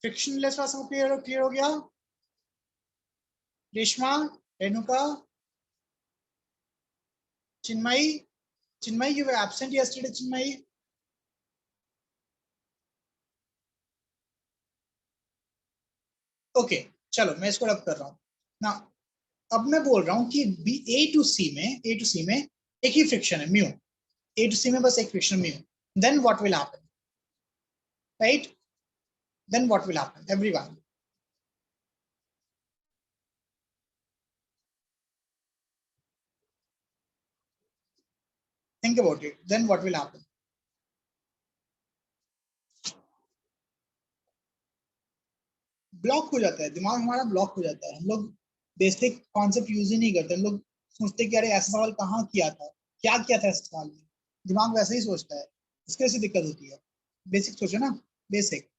फ्रिक्शनलेस वाला सब क्लियर हो गया? Reshma, Renuka, Chinmayi. Chinmayi, you were absent yesterday. Chinmayi, okay. चलो मैं इसको रब कर रहा हूँ ना. अब मैं बोल रहा हूँ कि बी ए टू सी में एक ही फ्रिक्शन है म्यू. ए टू सी में बस एक friction mu. Then what will happen? Right? Then what will happen everyone? Think about it. Then what will happen? Block हो जाता है दिमाग हमारा, ब्लॉक हो जाता है. हम लोग बेसिक कॉन्सेप्ट यूज ही नहीं करते. हम लोग सोचते कि अरे ऐसा सवाल कहाँ किया था, क्या किया था इस सवाल में. दिमाग वैसे ही सोचता है, इसके से दिक्कत होती है. बेसिक सोचो ना, बेसिक.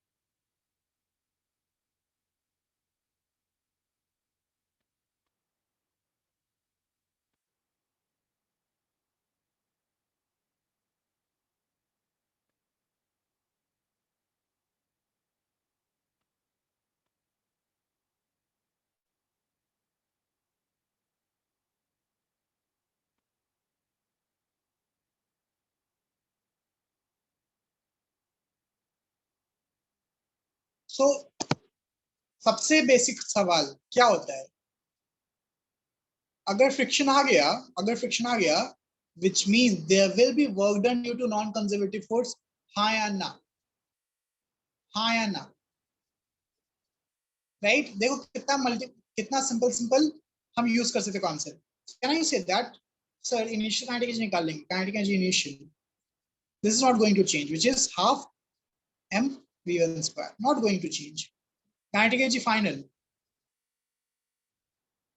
सो सबसे बेसिक सवाल क्या होता है? अगर फ्रिक्शन आ गया, अगर फ्रिक्शन आ गया, which means there will be work done due to non-conservative force. हाँ या ना? हाँ या ना? राइट? देखो कितना सिंपल सिंपल हम यूज कर सकते concept. Can I say that sir initial kinetic energy निकाल लेंगे. Kinetic energy initial, this is not going to change, which is half m v1 square. Not going to change. Kinetic energy final,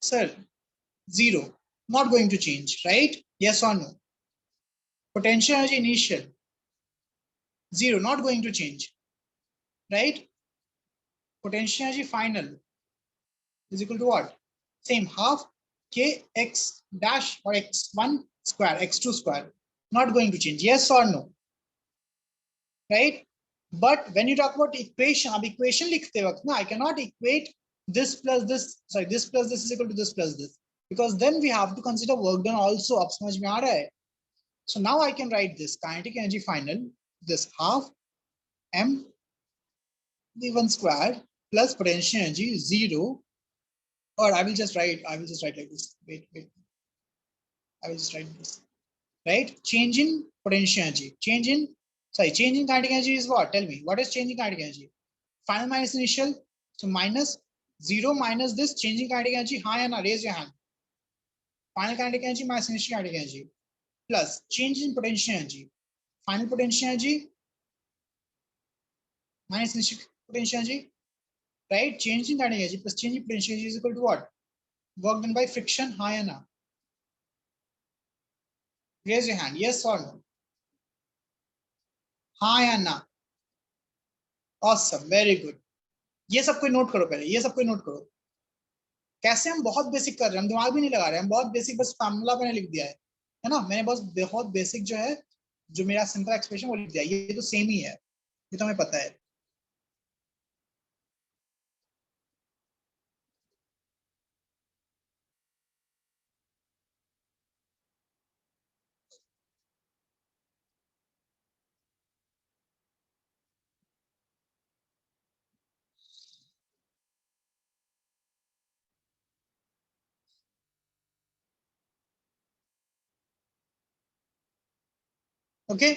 sir, 0. Not going to change, right? Yes or no? Potential energy initial, 0. Not going to change, right? Potential energy final is equal to what? Same, half k x dash or x1 square, x2 square. Not going to change. Yes or no? Right? But when you talk about equation, अब equation लिखते वक्त ना, I cannot equate this plus this, sorry, this plus this is equal to this plus this, because then we have to consider work done also. अब समझ में आ रहा है? So now I can write this kinetic energy final, this half m v1 squared plus potential energy 0, or I will just write like this. Wait. I will just write this. Right? Change in potential energy. Change in kinetic energy is what? Tell me. What is change in kinetic energy? Final minus initial. So minus 0 minus this change in kinetic energy. हाँ या ना? Raise your hand. Final kinetic energy minus initial kinetic energy. Plus change in potential energy. Final potential energy minus initial potential energy. Right? Change in kinetic energy plus change in potential energy is equal to what? Work done by friction. हाँ या ना? Raise your hand. Yes or no? हाँ या ना? Awesome. Very good. ये सब कोई note करो पहले, ये सब कोई नोट करो। कैसे हम बहुत बेसिक कर रहे हैं, हम दिमाग भी नहीं लगा रहे हैं, हम बहुत बेसिक बस फार्मूला मैंने लिख दिया है ना। मैंने बस बहुत बेसिक जो है, जो मेरा सिंपल एक्सप्रेशन वो लिख दिया, ये तो सेम ही है, ये तो हमें पता है। Okay,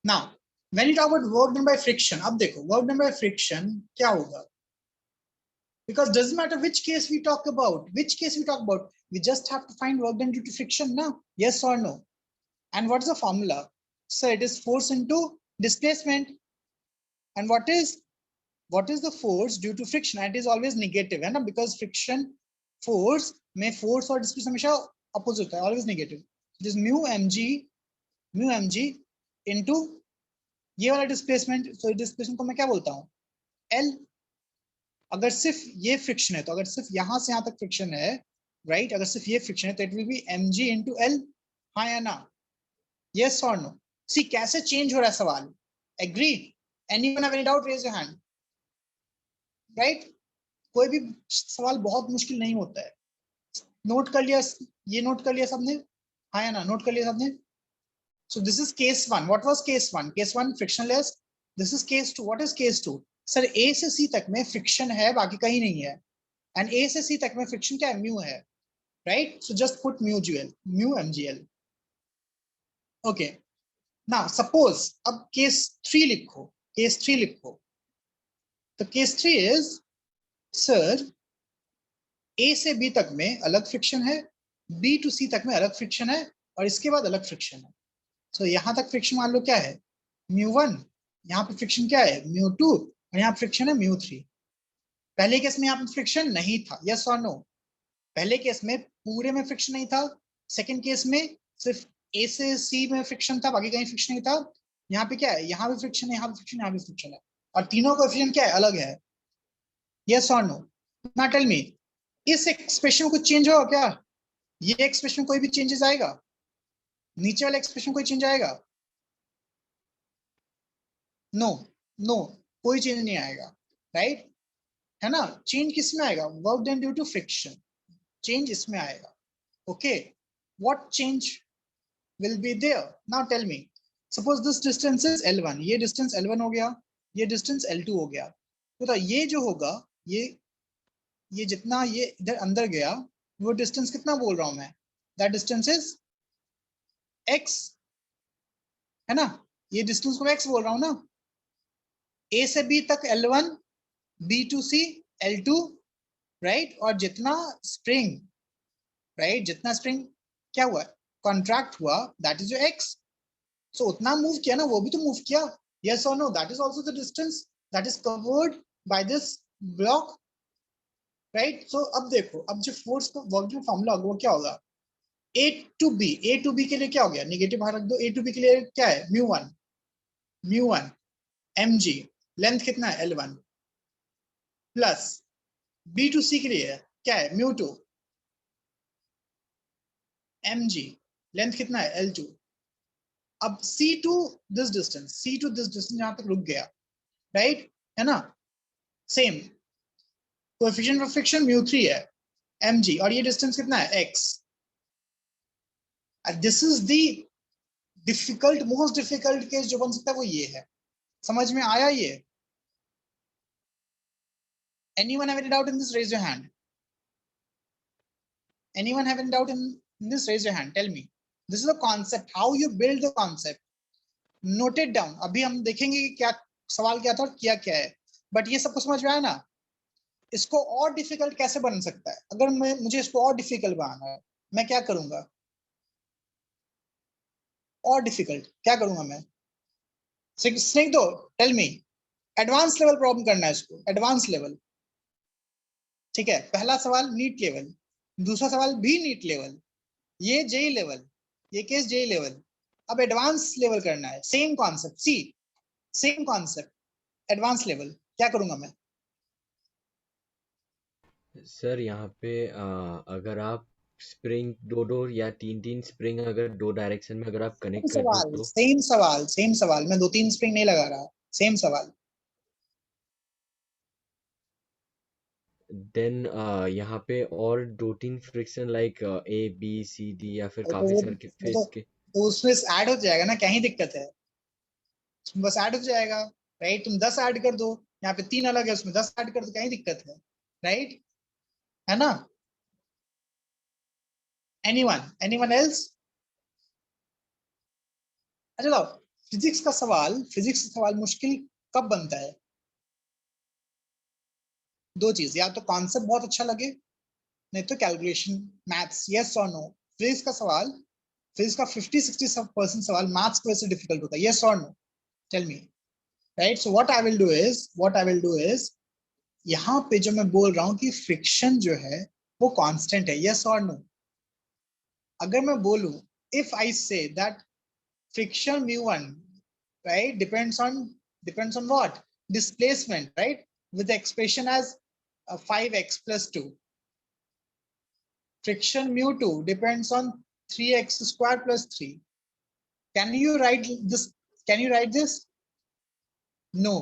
now when you talk about work done by friction, अब देखो वर्क डन बाय फ्रिक्शन क्या होगा, because doesn't matter which case we talk about, we just have to find work done due to friction now, yes or no? And what is the formula? So it is force into displacement. And what is the force due to friction? It is always negative, है ना, because friction force में force और displacement हमेशा opposite है, always negative. It is mu mg into ये वाला displacement. So displacement को मैं क्या बोलता हूँ? L. अगर सिर्फ ये फ्रिक्शन है, तो अगर सिर्फ यहां से यहां तक फ्रिक्शन है, राइट, अगर सिर्फ ये फ्रिक्शन है तो it will be mg into L. हाँ या ना? Yes or no? सी कैसे चेंज हो रहा है सवाल? Agree? Anyone have any doubt? Raise your hand. Right? कोई भी सवाल बहुत मुश्किल नहीं होता है। नोट कर लिया? ये नोट कर लिया सबने? हाँ या ना? नोट कर लिया सबने? So this is case 1. What was case 1? Case 1 frictionless. This is case 2. What is case 2? Sir A से C तक में फ्रिक्शन है, बाकी कहीं नहीं है। एंड A से C तक में फ्रिक्शन क्या है? म्यू है, राइट? So just put mu GL, mu MGL. Okay, now suppose अब केस 3 लिखो, केस 3 लिखो। तो केस 3 इज, सर A से B तक में अलग फ्रिक्शन है, B to C तक में अलग फ्रिक्शन है, और इसके बाद अलग फ्रिक्शन है। सो यहां तक फ्रिक्शन मान लो क्या है? μ1। यहाँ पे फ्रिक्शन क्या है? μ2। और यहाँ फ्रिक्शन है μ3। पहले केस में यहाँ पे फ्रिक्शन नहीं था, यस और नो? पहले केस में पूरे में फ्रिक्शन नहीं था, सेकंड केस में सिर्फ A से C में फ्रिक्शन था, बाकी कहीं फ्रिक्शन नहीं था। यहाँ पे क्या है? यहाँ भी फ्रिक्शन है, यहाँ भी फ्रिक्शन, यहाँ भी फ्रिक्शन है, और तीनों कोएफिशिएंट क्या है? अलग है, यस और नो? ना टेल मी, इस एक्सप्रेशन में कुछ चेंज होगा क्या? ये एक्सप्रेशन कोई भी चेंजेस आएगा? नीचे वाले एक्सप्रेशन कोई चेंज आएगा? नो, नो, कोई चेंज नहीं आएगा, राइट? है ना? चेंज किस में आएगा? Work done due to friction, change इसमें आएगा। Okay, what change will be there? Now tell me, suppose this distance is L1, ये डिस्टेंस L1 हो गया, ये डिस्टेंस L2 हो गया। तो ये जो होगा, ये जितना ये इधर अंदर गया, वो डिस्टेंस कितना बोल रहा हूं मैं? दैट डिस्टेंस इज x, है ना? ये डिस्टेंस को मैं x बोल रहा हूं ना। A से B तक L1, B to C L2, right? और जितना स्प्रिंग, राइट, जितना स्प्रिंग क्या हुआ? कॉन्ट्रैक्ट हुआ, दैट इज योर x। सो उतना मूव किया ना, वो भी तो मूव किया, यस और no? That is also the distance that is covered by this block, right? So अब देखो, अब जो फोर्स का वर्किंग फॉर्मूला होगा वो क्या होगा? A to B, A to B के लिए क्या हो गया? नेगेटिव बाहर रख दो। A to B के लिए क्या है? म्यू वन mg, लेंथ कितना है? L1, plus B to C के लिए क्या है? म्यू2 mg, लेंथ कितना है? L2। अब C to this distance, जहां तक रुक गया, राइट, है ना, सेम कोएफिशिएंट ऑफ फ्रिक्शन μ3 है mg, और ये डिस्टेंस कितना है x। This is the difficult, most difficult case जो बन सकता है वो ये है। समझ में आया ये? anyone have any doubt in this, raise your hand. Anyone have any doubt in this, raise your hand, tell me. This is a concept, how you build the concept, note it down. अभी हम देखेंगे कि क्या सवाल क्या था और क्या क्या है, बट ये सबको समझ में आया ना? इसको और डिफिकल्ट कैसे बन सकता है? अगर मुझे इसको और डिफिकल्ट बनाना है, मैं क्या करूंगा? और डिफिकल्ट क्या करूंगा मैं? स्नेक दो, tell me. Advance level problem करना है इसको, एडवांस लेवल। ठीक है, पहला सवाल नीट लेवल, दूसरा सवाल भी नीट लेवल, ये जेई लेवल, ये केस जेई लेवल। अब एडवांस लेवल करना है, सेम कॉन्सेप्ट, सी सेम कॉन्सेप्ट, एडवांस लेवल। क्या करूंगा मैं? सर यहाँ पे अगर आप स्प्रिंग दो या तीन स्प्रिंग अगर दो डायरेक्शन में अगर आप कनेक्ट कर दो तो सेम सवाल, सेम सवाल, मैं 2-3 स्प्रिंग नहीं लगा रहा, सेम सवाल। देन यहाँ पे और 2-3 friction like A B C D या फिर तो काफी सारे तो, फेस के। तो उसमें ऐड हो जाएगा ना, क्या ही दिक्कत है? उसमें बस ऐड हो जाएगा, राइट? तुम 10 ऐड कर दो, यहाँ पे 3 अलग है, उसमें 10 ऐड कर दो, क्या ही दिक्कत है? राइट, है ना? Anyone else? अच्छा लो, फिजिक्स का सवाल मुश्किल कब बनता है? दो चीज, या तो कॉन्सेप्ट बहुत अच्छा लगे, नहीं तो कैलकुलेशन, मैथ्स, यस और नो। फिजिक्स का सवाल, फिजिक्स का 50-60% सवाल मैथ्स की वजह से डिफिकल्ट होता है, यस और no, tell me. Right, so what I will do इज यहाँ पे जो मैं बोल रहा हूँ कि फ्रिक्शन जो है वो कांस्टेंट है, यस और नो। अगर मैं बोलूं, if I say that friction mu1, right, depends on what? Displacement, right? With the expression as 5x plus 2. Friction mu2 depends on 3x square plus 3. Can you write this? Can you write this? No.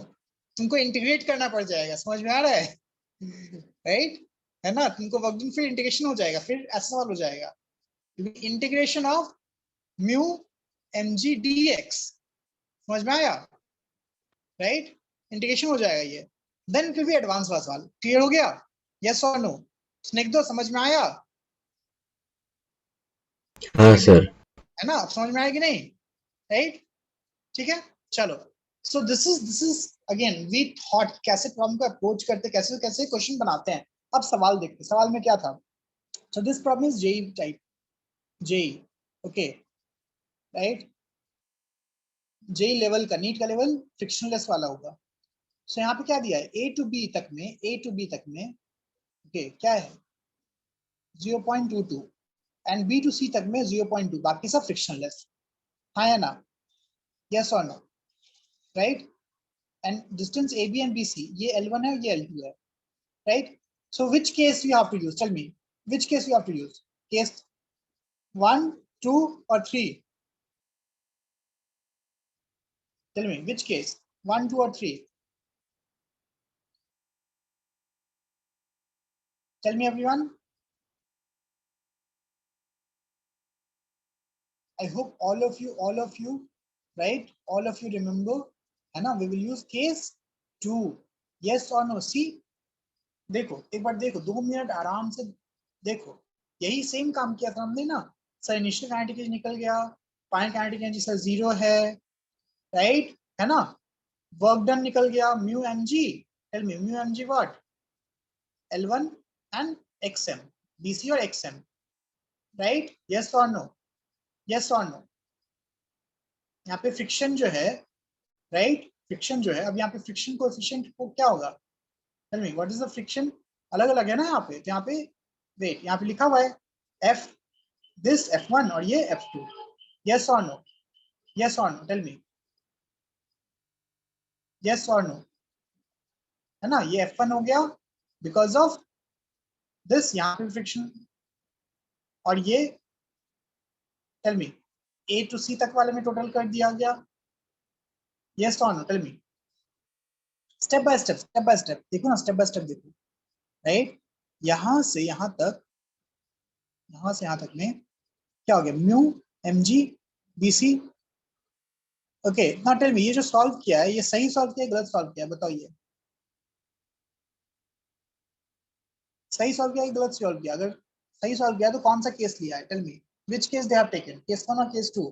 तुमको integrate करना पड़ जाएगा, समझ में आ रहा है? Right, है ना? तुमको वर्क फिर इंटीग्रेशन हो जाएगा, फिर ऐसा सवाल हो जाएगा, integration of mu mg dx। समझ में आया? राइट, इंटीग्रेशन हो जाएगा ये, देन फिर भी एडवांस वाला सवाल। क्लियर हो गया? यस और नो? स्नेक दो, समझ में आया? हाँ सर। है ना, समझ में आया कि नहीं? राइट, ठीक है, चलो। So this is again we thought कैसे प्रॉब्लम को अप्रोच करते, कैसे कैसे क्वेश्चन बनाते हैं। अब सवाल देखते, सवाल में क्या था। So this problem is JEE type, JEE, okay, right, JEE level का, नीट का लेवल फ्रिक्शनलेस वाला होगा। सो यहाँ पे क्या दिया है, ए टू बी तक में, ओके, क्या है 0.22, एंड बी टू सी तक में 0.2, बाकी सब फ्रिक्शनलेस। हाँ या ना? यस और no? Right, and distance A B and B C, ये L1 है, ये L2 है, राइट? So which case you have to use, tell me, which case you have to use? Case 1, 2 और 3? टेल मी विच केस, 1, 2 और 3? Tell me everyone. I hope all of you, right? All of you remember, है ना? We will use case 2. Yes or no? See, देखो एक बार, देखो 2 minute आराम से देखो, यही सेम काम किया था हमने ना। सर इनिशियल काइनेटिक एनर्जी निकल गया, फाइनल काइनेटिक एनर्जी सर 0 है, राइट, है ना? वर्क डन निकल गया, mu mg, tell me mu mg what? L1 and xm, bc और xm, राइट? यस और नो? यस और नो? यहाँ पे फ्रिक्शन जो है, राइट, फ्रिक्शन जो है, अब यहाँ पे फ्रिक्शन कोएफिशिएंट को क्या होगा? Tell me what is the friction? अलग अलग है ना यहाँ पे, तो यहाँ पे वेट, यहाँ पे लिखा हुआ है एफ, दिस F1 और ये F2। यस और नो? यस और नो? टेल मी यस और नो, है ना? ये F1 हो गया बिकॉज ऑफ दिस, यहाँ पे फ्रिक्शन, और ये टेल मी ए टू सी तक वाले में टोटल कर दिया गया। यस और no? Tell me step by step देखो ना, स्टेप बाय स्टेप देखो, राइट। यहां से यहां तक, यहां से यहां तक में क्या हो गया, mu M G B C. Okay, now tell me, ये जो सॉल्व किया है, ये सही सॉल्व किया है, गलत सॉल्व किया है, बताओ ये सही सॉल्व किया है, गलत सॉल्व किया? अगर सही सॉल्व किया तो कौन सा केस लिया है, tell me which case they have taken, case 1 और case 2?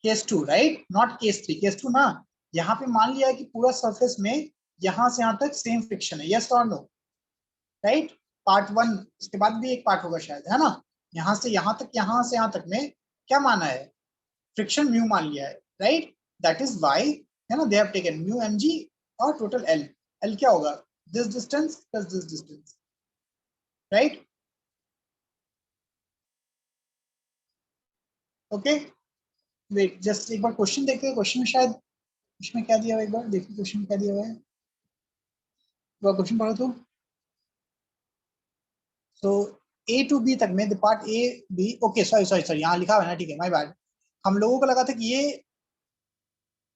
Case 2, right, not case 3। Case 2 ना, यहाँ पे मान लिया है कि पूरा सरफेस में यहां से यहां तक सेम फ्रिक्शन है, यस और नो, राइट। पार्ट 1 उसके बाद भी एक पार्ट होगा शायद, है ना। यहां से यहां तक, यहां से यहां तक में क्या माना है, फ्रिक्शन म्यू मान लिया है, राइट। दैट इज वाई, है ना, they have taken mu M G और टोटल एल। एल क्या होगा, this distance plus this distance, right. Okay, wait just एक बार क्वेश्चन देखते हैं, क्वेश्चन में शायद उसमें क्या दिया हुआ है, एक बार देखिए क्वेश्चन में क्या दिया हुआ है, क्वेश्चन पढ़ो तो। सो ए टू बी तक में the part A B, okay sorry sorry sorry, यहाँ लिखा हुआ है ना, ठीक है, माय बैड। हम लोगों को लगा था कि ये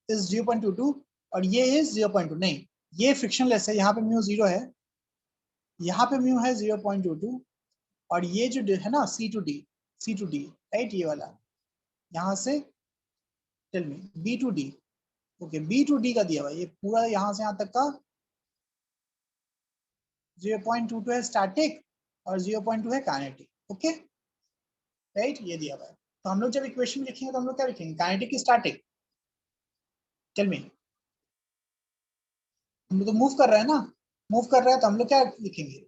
इज 0.22 और ये इज 0.2, नहीं, ये फ्रिक्शनलेस है, यहाँ पे म्यू 0 है, यहाँ पे म्यू है 0.22, और ये जो है ना C two D, C two D, right, ये वाला यहाँ से, tell me B two D, okay B two D का दिया हुआ है, ये पूरा यहाँ से यहाँ तक का 0.22 है स्टैटिक और 0.2 है काइनेटिक, ओके, राइट, ये दिया हुआ है। तो हम लोग जब इक्वेशन लिखेंगे तो हम लोग क्या लिखेंगे, काइनेटिक की स्टैटिक, टेल मी। हम लोग तो मूव कर रहे हैं ना, मूव कर रहे हैं तो हम लोग क्या लिखेंगे,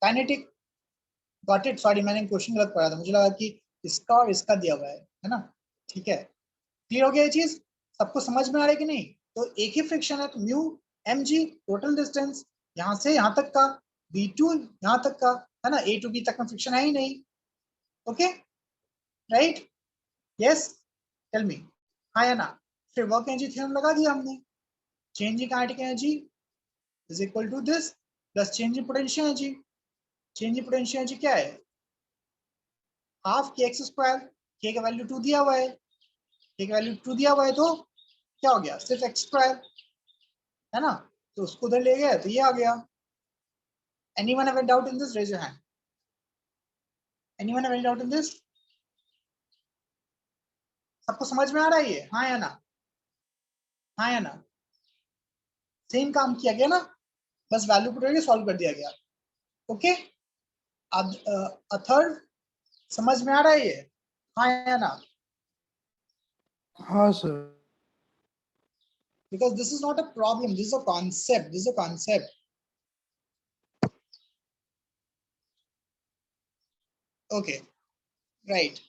काइनेटिक। गॉट इट, सॉरी मैंने क्वेश्चन गलत पढ़ा था, मुझे लगा कि इसका और इसका दिया हुआ है ना, ठीक है। क्लियर हो गया ये चीज, सबको समझ में आ रहा है कि नहीं? तो एक ही फ्रिक्शन है तो mu M G total distance यहाँ से यहाँ तक का, बी टू यहाँ तक का, है ना, ए टू बी तक में फ्रिक्शन है ही नहीं, okay, right, yes, tell me, हाँ या ना। फिर वर्क एनर्जी थ्योरम लगा दिया हमने, change in kinetic energy is equal to this plus change in potential energy. Change in potential energy क्या है, हाफ के एक्स स्क्वायर, के का वैल्यू 2 दिया हुआ है, के का वैल्यू 2 दिया हुआ है, तो क्या हो गया, सिर्फ एक्स स्क्वायर, है ना, तो उसको उधर ले गया तो ये आ गया। Anyone have any doubt in this? Raise your hand. Anyone have any doubt in this? सबको समझ में आ रहा है ये, हाँ या ना, हाँ या ना? सेम काम किया गया ना, बस वैल्यू पुट करके सॉल्व कर दिया गया, ओके। अब थर्ड, समझ में आ रहा है ये, हाँ या ना? हाँ sir. Because this is not a problem, this is a concept, this is a concept. Okay, right.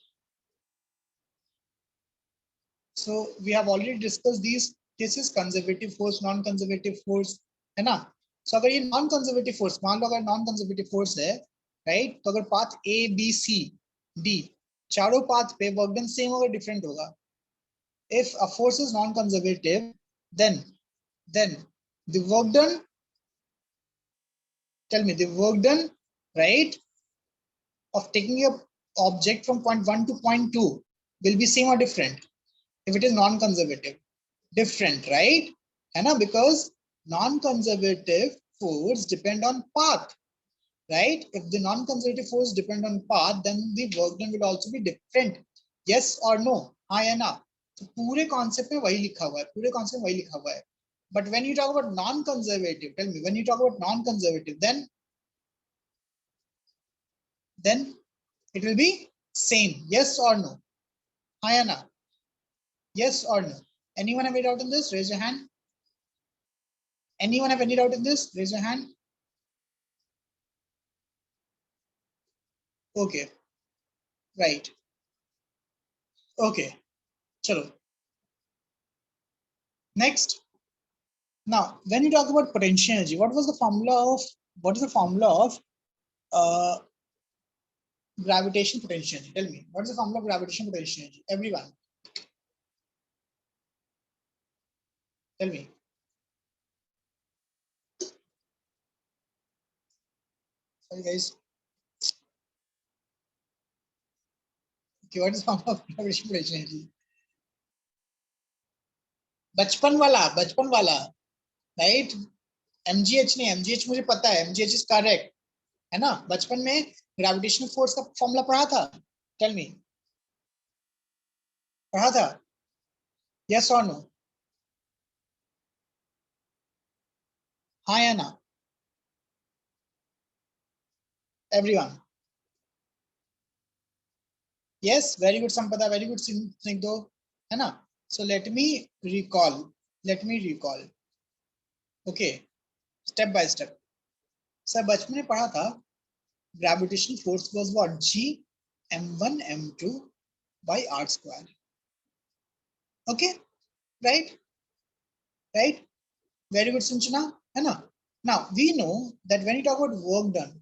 So we have already discussed these cases, conservative force, non-conservative force, है ना। So अगर ये non-conservative force, मान लो अगर non-conservative force है, right, तो अगर path A B C D चारों पाथ पे वर्क डन सेम होगा, डिफरेंट होगा। If a force is non-conservative, then the work done, tell me the work done, right, of taking a object from point 1 to point 2 will be same or different if it is non-conservative, different, right, है ना, because non-conservative force depend on path, right. If the non-conservative force depend on path, then the work done will also be different, yes or no, हाँ या ना। तो पूरे concept में वही लिखा हुआ है, पूरे कॉन्सेप्ट में वही लिखा हुआ है। But when you talk about non-conservative, tell me, when you talk about non-conservative, then it will be same, yes or no, हाँ या ना, yes or no? Anyone have any doubt in this? Raise your hand. Anyone have any doubt in this? Raise your hand. Okay, right. Okay, chalo. Next. Now, when you talk about potential energy, what is the formula of uh, gravitation potential energy? Tell me, what is the formula of gravitation potential energy? Everyone, tell me. Sorry, guys. Okay, what is the formula of gravitation potential energy? बचपन वाला, right? MGH नहीं, MGH मुझे पता है, MGH is correct, है ना? बचपन में ग्रेविटेशनल फोर्स का फॉर्मूला पढ़ा था? टेल मी, पढ़ा था? यस और नो? हाँ या ना? Everyone? Yes, very good Sampada, very good Snigdho, है ना? So let me recall, okay, step by step. Sir बचपन में पढ़ा था, gravitational force was what? G m1 m2 by r square, okay, right? Right, very good Sinchana, है ना? Now we know that when you talk about work done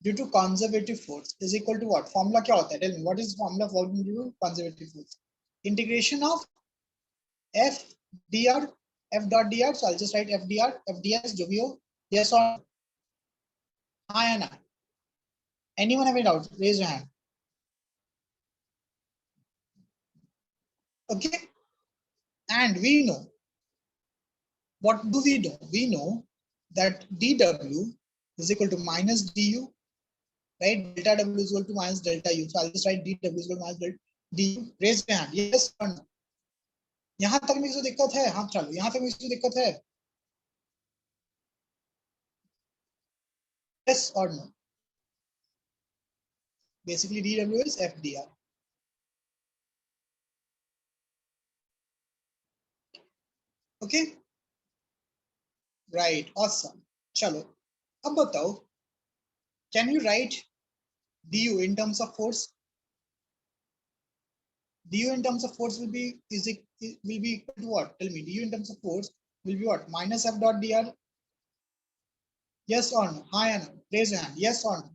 due to conservative force is equal to what? Formula क्या होता है? Tell me, what is the formula of work done due to conservative force? Integration of f dr, f dot dr, so I'll just write f dr, f ds जो भी हो। yes or हाँ या ना? anyone have any doubt? Raise your hand, okay? And we know, what do we know? We know that dw is equal to minus du, right? Delta w is equal to minus delta u, so I'll just write dw is equal to minus delta du। raise your hand, yes or no? यहां तक में किसी दिक्कत है? हाँ चलो, यहां तक में किसी दिक्कत है? yes or no? basically dw is fdr, okay, right, awesome। चलो अब बताओ, can you write du in terms of force? du in terms of force will be, will be equal to what? Tell me, du in terms of force will be what? Minus f dot dr, yes or no? हाँ या ना? raise your hand, yes or no?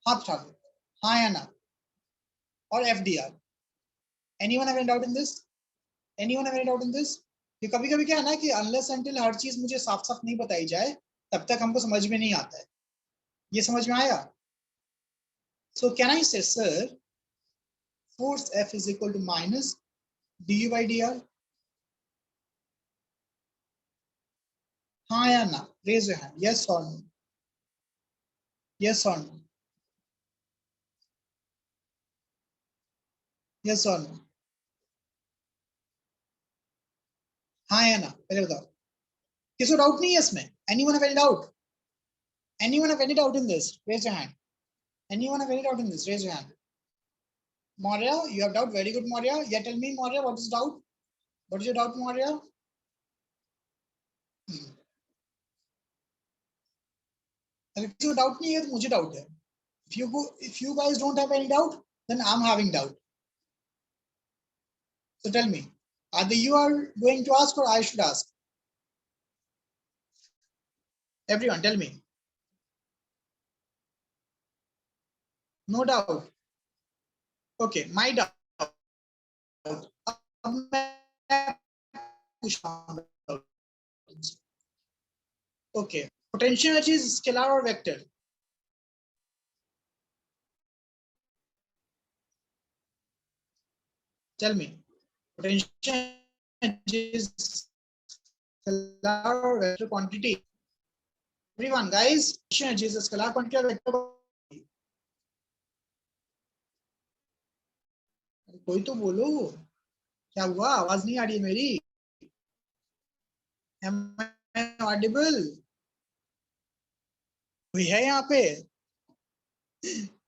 हाथ उठा दो, हाँ या ना? और fdr, anyone have any doubt in this? anyone have any doubt in this? ये कभी कभी क्या है ना कि unless until हर चीज मुझे साफ साफ नहीं बताई जाए तब तक हमको समझ में नहीं आता है। ये समझ में आया? so can I say, sir, force F is equal to minus du by dr? हाँ या ना? raise your hand, yes or no? yes or no? yes or no? हाँ या ना? पहले बताओ, किसी को डाउट नहीं है इसमें? anyone have any doubt? anyone have any doubt in this? raise your hand, anyone have any doubt in this? raise your hand। Maurya, you have doubt, very good Maurya, yeah, tell me Maurya, what is doubt? what is your doubt Maurya? अगर किसी को doubt नहीं है तो मुझे doubt है। if you guys don't have any doubt, then I'm having doubt। so tell me, either you are going to ask or I should ask? everyone tell me, no doubt, okay, my doubt, अब मैं पूछ रहा हूँ, okay, potential energy is scalar or vector? tell me, potential energy is scalar or vector quantity? everyone guys, potential energy is a scalar quantity or vector quantity? कोई तो बोलो, क्या हुआ? आवाज नहीं आ रही है मेरी? am I audible? कोई है यहाँ पे?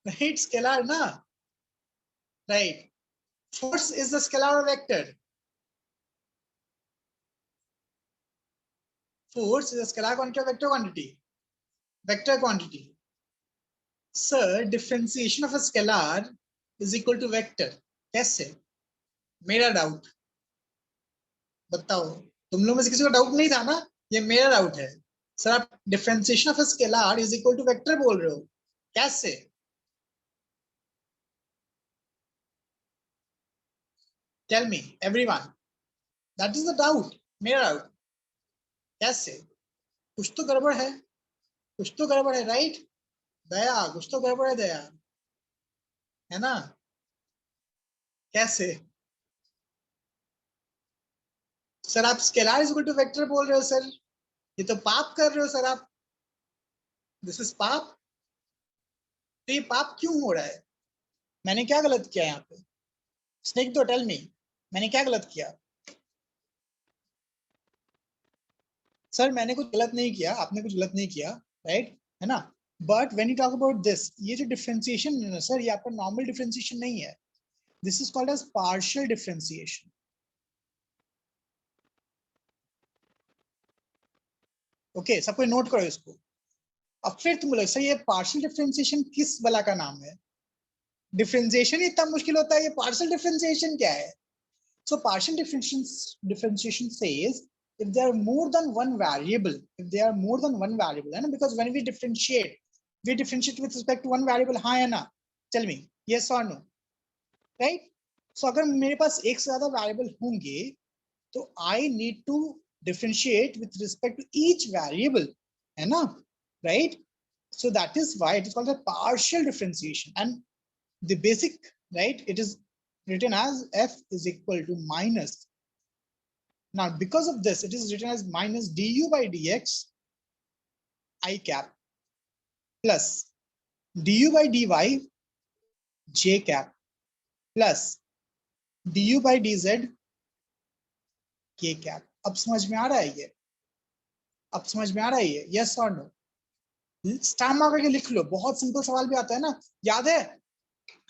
right, scalar ना? right, force is the scalar or vector? force is a scalar quantity or vector quantity? vector quantity। sir, differentiation of a scalar is equal to vector, कैसे? मेरा doubt बताओ, तुम लोग में से किसी को डाउट नहीं था ना? ये मेरा डाउट है। सर आप differentiation of a scalar is equal to vector बोल रहे हो, कैसे? Tell me everyone, that is the doubt, मेरा डाउट, कैसे? कुछ तो गड़बड़ है, कुछ तो गड़बड़ है, राइट? दया, कुछ तो गड़बड़ है दया, है ना? कैसे? सर आप scalar is equal to vector बोल रहे हो सर, ये तो पाप कर रहे हो सर आप, दिस इज पाप। तो ये पाप क्यों हो रहा है? मैंने क्या गलत किया यहाँ पे? स्नेक तो टेल मी, मैंने क्या गलत किया? सर मैंने कुछ गलत नहीं किया, आपने कुछ गलत नहीं किया, राइट, है ना? But when you talk about this, ये जो डिफरेंशिएशन है ना सर, ये आपका नॉर्मल डिफरेंशिएशन नहीं है, this is called as partial differentiation. Okay, सब कोई नोट करो इसको। अब फिर तुम बोलो सर ये पार्शियल डिफरेंशिएशन किस बला का नाम है? डिफरेंशिएशन ही इतना मुश्किल होता है, ये पार्शियल डिफरेंशिएशन क्या है? So partial differentiation says if there are more than one variable, if there are more than one variable, and because when we differentiate with respect to one variable, हाँ या ना? Tell me, yes or no, right? So अगर मेरे पास एक से ज्यादा variable होंगे, तो I need to differentiate with respect to each variable, है ना? Right? So that is why it is called a partial differentiation, and the basic, right? It is written as f is equal to minus. Now, because of this, it is written as minus du by dx I cap plus du by dy j cap plus du by dz k cap. अब समझ में आ रहा है ये? अब समझ में आ रहा है ये? यस और नो? स्टार मार करके लिख लो, बहुत सिंपल सवाल भी आता है ना। याद है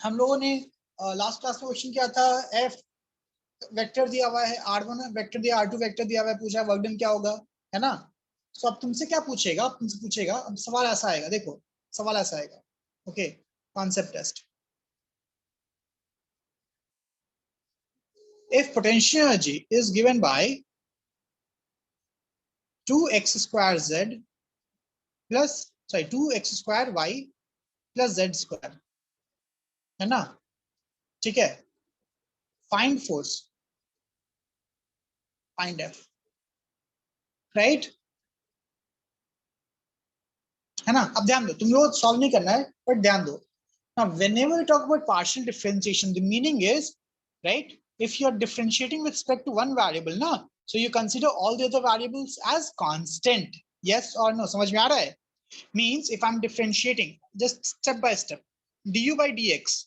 हम लोगों ने लास्ट क्लास में क्वेश्चन किया था, एफ वेक्टर दिया हुआ है, r1 वेक्टर दिया, r2 वेक्टर दिया हुआ है, पूछा वर्क डन क्या होगा, है ना? सो अब तुमसे क्या पूछेगा, तुमसे पूछेगा, अब सवाल ऐसा आएगा, देखो सवाल ऐसा आएगा, okay, concept test. if potential energy is given by 2x square z plus 2x square y plus z square, है ना? ठीक है, find force, find F, right, है ना? अब ध्यान दो, तुम लोग सॉल्व नहीं करना है, बट ध्यान दो। Now, whenever we talk about partial differentiation, the meaning is, right, if you're differentiating with respect to one variable, na, so you consider all the other variables as constant. Yes or no? समझ में आ रहा है? Means if I'm differentiating, just step by step, du by dx,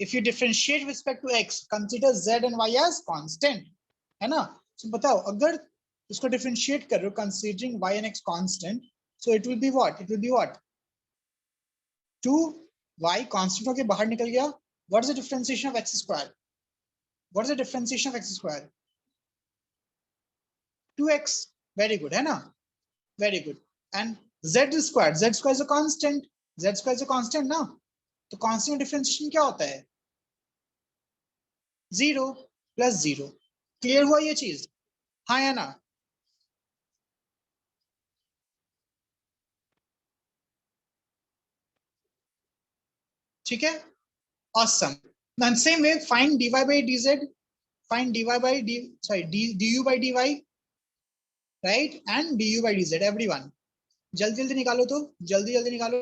if you differentiate with respect to x, consider z and y as constant, है ना? So बताओ, अगर इसको differentiate कर रहे हो considering y and x constant, so it will be what? It will be what? 2y constant होके बाहर निकल गया. What is the differentiation of x square? What is the differentiation of x square? 2x. Very good, है ना? Very good. And z square is a constant. Z square is a constant ना? तो constant differentiation क्या होता है? 0 plus 0. Clear हुआ ये चीज? हाँ या ना? ठीक है? Awesome. Then same way, find dy by dz, find dy by du by dy, right? And du by dz, everyone. जल्दी जल्दी निकालो, तो जल्दी जल्दी निकालो,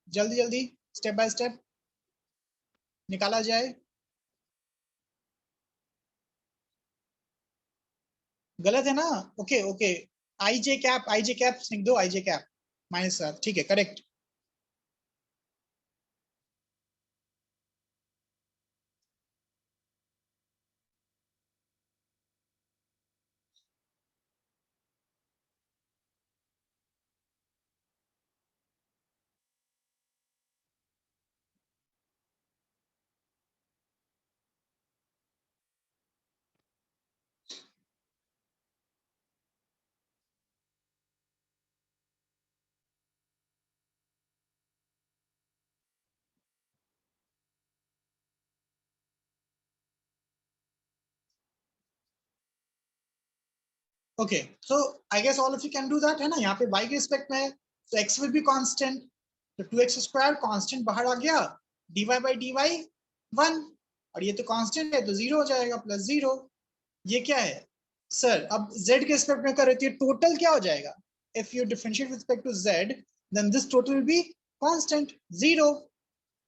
जल्दी जल्दी, स्टेप बाय स्टेप निकाला जाए। गलत है ना? Okay okay, I J cap लिख दो, आई जे कैप माइनस, ठीक है, correct. Okay, so I guess all of you can do that, है ना? यहाँ पे y के रिस्पेक्ट में है, तो x विल बी कांस्टेंट, तो 2x स्क्वायर कांस्टेंट बाहर आ गया, dy बाय dy 1, और ये तो कांस्टेंट है तो 0 हो जाएगा, प्लस 0। ये क्या है सर? अब z के रिस्पेक्ट में कर रही है, टोटल क्या हो जाएगा? If you differentiate with respect to z, then this total will be constant 0।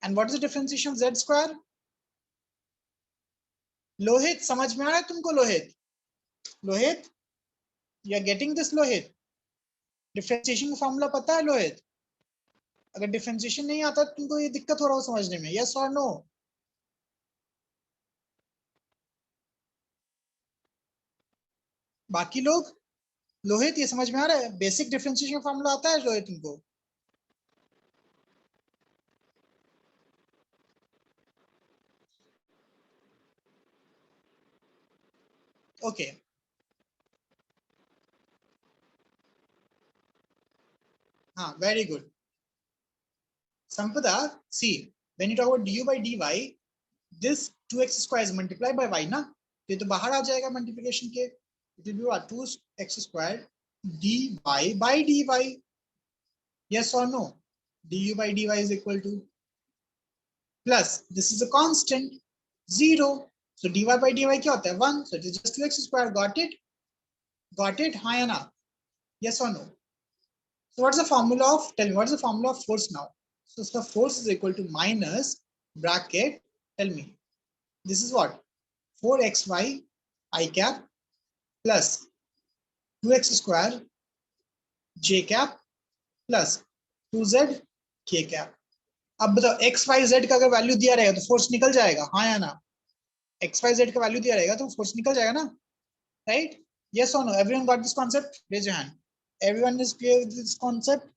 And what is the differentiation of z square? Lohit समझ में आ रहा है तुमको? Lohit Lohit, you are getting this Lohit? Differentiation का फॉर्मूला पता है लोहित? अगर डिफरेंशिएशन नहीं आता तुमको ये दिक्कत हो रहा हो समझने में, यस और नो? बाकी लोग, लोहित ये समझ में आ रहा है? बेसिक डिफरेंशिएशन फॉर्मूला आता है लोहित तुमको? ओके, हाँ, very good. Sampada, see, when you talk about du by dy, this 2x square is multiplied by y ना, तो ये तो बाहर आ जाएगा मल्टीप्लिकेशन के. It will be what, 2x square dy by dy. yes or no? du by dy is equal to, plus this is a constant 0, so dy by dy क्या होता है 1, so it is just 2x square. got it, हाँ या ना? yes or no? So what's the formula of, tell me, what's the formula of force now? So the force is equal to minus bracket, tell me, this is what, 4xy I cap plus 2x square j cap plus 2z k cap. अब बताओ x Y Z का अगर value दिया रहेगा तो force निकल जाएगा, हाँ या ना? एक्स वाई जेड का वैल्यू दिया रहेगा तो फोर्स निकल जाएगा ना, राइट? यस और no? Everyone got this concept? Raise your hand. Everyone is clear with this concept?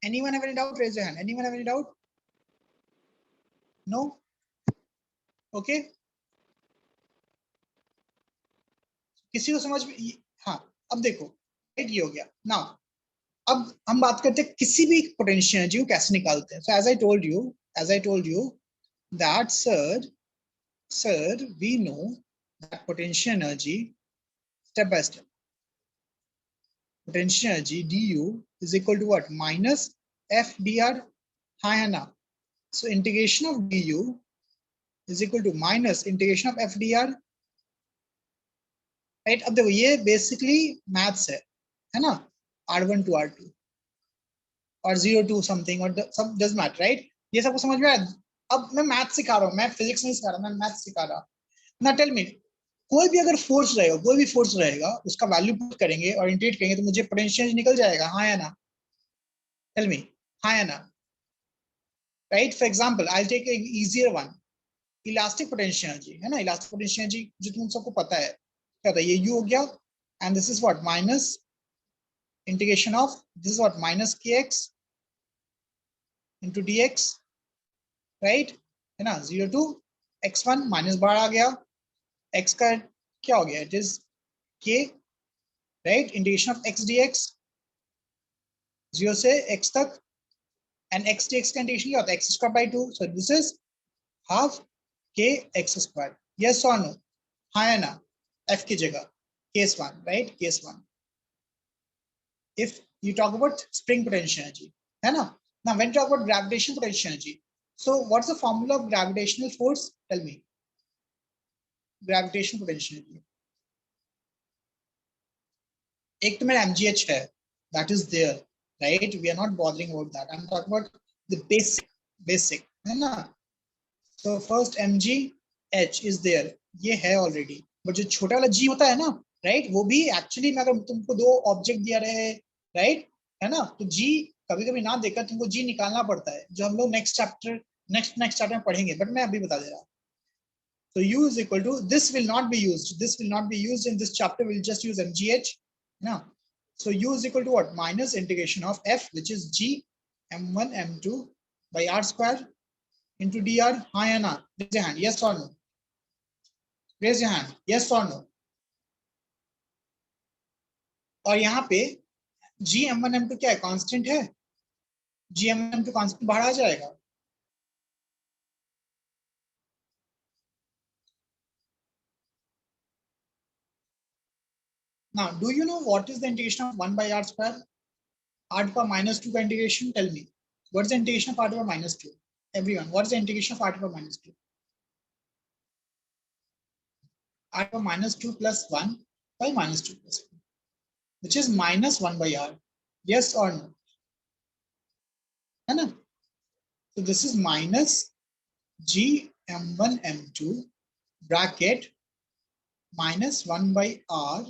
Anyone have any doubt? Raise your hand. Anyone have any doubt? No? Okay. किसी को समझ में, हाँ, अब देखो, ये हो गया. नाउ अब हम बात करते हैं किसी भी पोटेंशियल एनर्जी को कैसे निकालते हैं. So as I told you that sir we know that potential energy, step by step, potential energy du is equal to what, minus f dr, हाँ है ना? So integration of du is equal to minus integration of f dr, right? अब देखो ये basically maths है ना, r1 to r2 और 0 to something और सब डज मैटर, राइट? ये सबको समझ में आया? अब मैं मैथ सिखा रहा हूँ, मैं फिजिक्स नहीं सिखा रहा, मैं मैथ सिखा रहा. ना टेल मी, कोई भी अगर फोर्स रहेगा, कोई भी फोर्स रहेगा, उसका वैल्यू पुट करेंगे और इंटीग्रेट करेंगे तो मुझे पोटेंशियल निकल जाएगा, हाँ या ना? टेल मी, हाँ या ना? Right? For example I take a easier one, elastic potential energy है ना, इलास्टिक पोटेंशियल एनर्जी जो तुम सबको पता है क्या होता है, ये u हो गया and this is what minus integration of, this is what minus kx into dx, right? है ना, 0 to x1, माइनस बाहर आ गया, x का क्या हो गया, it is k, right? Integration of x dx 0 से x तक, एंड x dx का इंटीग्रेशन क्या होता है, x square by 2, so this is half k x square. Yes और नो? हाँ या ना? f की जगह case 1, right? Case 1. if you talk about spring potential energy, है ना? Now when you talk about gravitational potential energy, so what's the formula of gravitational force? Tell me. Gravitational potential energy, एक तो मेरा mgh है, that is there, right? We are not bothering about that. I'm talking about the basic, है ना? So first mgh is there, ये है already, but जो छोटा वाला g होता है ना, right? वो भी actually में अगर तुमको दो ऑब्जेक्ट दिया रहे, right? है ना, तो g कभी कभी ना देकर तुमको g निकालना पड़ता है, जो हम लोग नेक्स्ट चैप्टर में पढ़ेंगे, बट मैं अभी बता दे रहा. So u is equal to, this will not be used. This will not be used in this chapter. We'll just use mgh. Now, so u is equal to what? Minus integration of f, which is g m1 m2 by r square into dr. हाँ या ना? Raise your hand. Yes or no? Raise your hand. Yes or no? और यहाँ पे g m1 m2 क्या है? Constant है. g m1 m2 constant बाहर आ जाएगा. Now, do you know what is the integration of 1 by r square? r to the power minus 2 का integration. Tell me, what is the integration of r to the power minus 2? Everyone, what is the integration of r to the power minus 2? r to the power minus 2 plus 1 by minus 2 plus 1, which is minus 1 by r. Yes or no? है ना? So this is minus G m1 m2 bracket minus 1 by R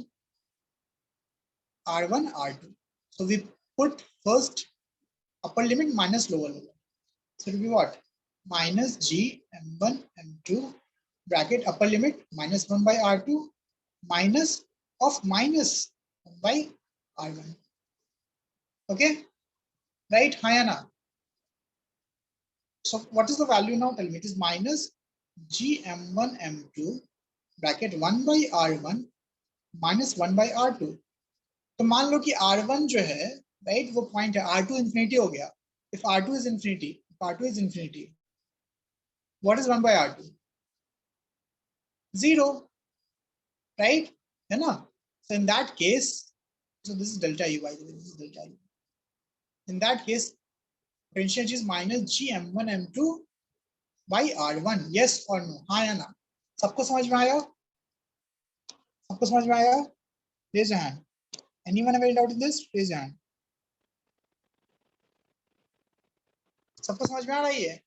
r1 r2. So we put first upper limit minus lower limit. So it will be what? Minus G m1 m2 bracket upper limit minus 1 by r2 minus of minus 1 by r1. Okay, right, Hayana? So what is the value now? Tell me. It is minus G m1 m2 bracket 1 by r1 minus 1 by r2. तो मान लो कि R1 जो है, right, वो point है, R2 infinity हो गया. If R2 is infinity, what is 1 by R2? 0, right? है ना? So in that case, so this is delta U, by the way, this is delta U. In that case, potential is minus G m1 m2 by R1. Yes or no? हाँ या ना? सबको समझ में आया? सबको समझ में आया? Raise your hand. Anyone have any doubt in this? Raise your hand. सबको समझ में आ रही है?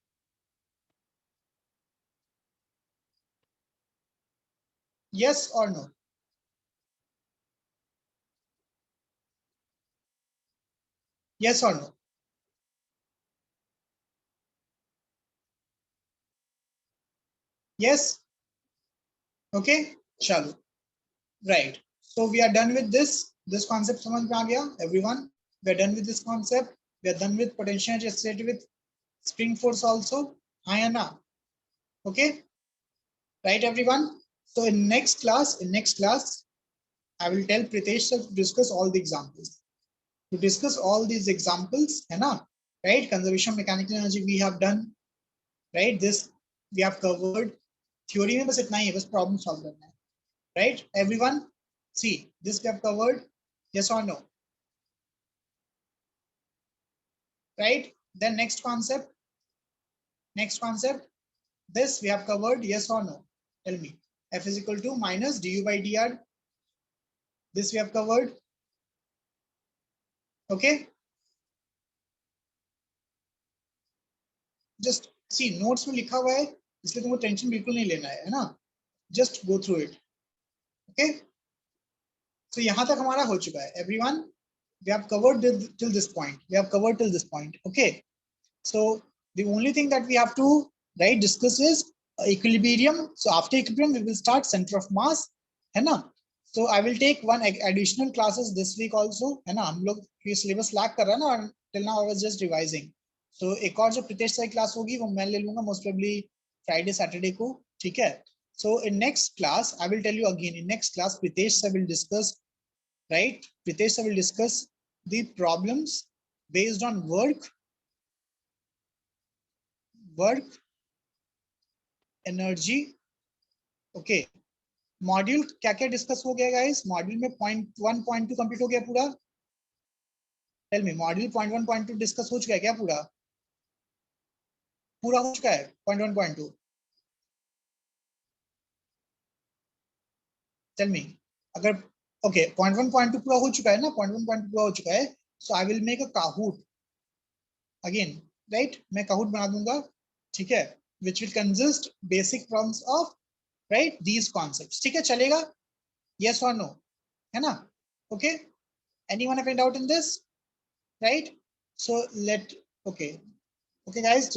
Yes or no? Yes or no? Yes? Okay, chalo. Right. So we are done with this. This concept समझ में आ गया, everyone. We are done with this concept. We are done with potential energy associated with spring force also. हाँ या ना? Okay. Right, everyone. So in next class, I will tell Pritesh to discuss all the examples. To discuss all these examples, है ना? Right. Conservation of mechanical energy we have done. Right. This we have covered. Theory में बस इतना ही है, बस problem solve करना है. Right, everyone? See, this we have covered. Yes or no? Right? Then next concept. This we have covered. Yes or no? Tell me. F is equal to minus du by dr. This we have covered. Okay. Just see, notes में लिखा हुआ है, इसलिए तुमको tension बिल्कुल नहीं लेना है ना? Just go through it. Okay. So यहाँ तक हमारा हो चुका है. Everyone, we have covered till this point. Okay. So the only thing that we have to discuss is equilibrium. So after equilibrium, we will start center of mass, है ना? So I will take one additional classes this week also, है ना? हम लोग ये syllabus lag कर रहा है ना, till now I was just revising. So एक और जो प्रीतेश सर क्लास होगी वो मैं ले लूंगा most probably Friday, Saturday को, ठीक है? So in next class, I will tell you again. In next class, Pritesh sir will discuss, right? Pritesh sir will discuss the problems based on work, energy. Okay, module क्या क्या discuss हो गया guys? Module में point 1 point 2 complete हो गया पूरा? Tell me, module point 1 point 2 discuss हो चुका है क्या? पूरा हो चुका है पॉइंट 1 पॉइंट 2? Tell me. अगर ओके, पॉइंट 1 पॉइंट 2 पूरा हो चुका है ना? पॉइंट 1 पॉइंट 2 पूरा हो चुका है. So I will make a Kahoot again, right? मैं काहूट बना दूंगा, ठीक है, which will consist basic problems of, right, these concepts. ठीक है, चलेगा? Yes or no? है ना? Okay. Anyone have any doubt in this? Right? So okay guys.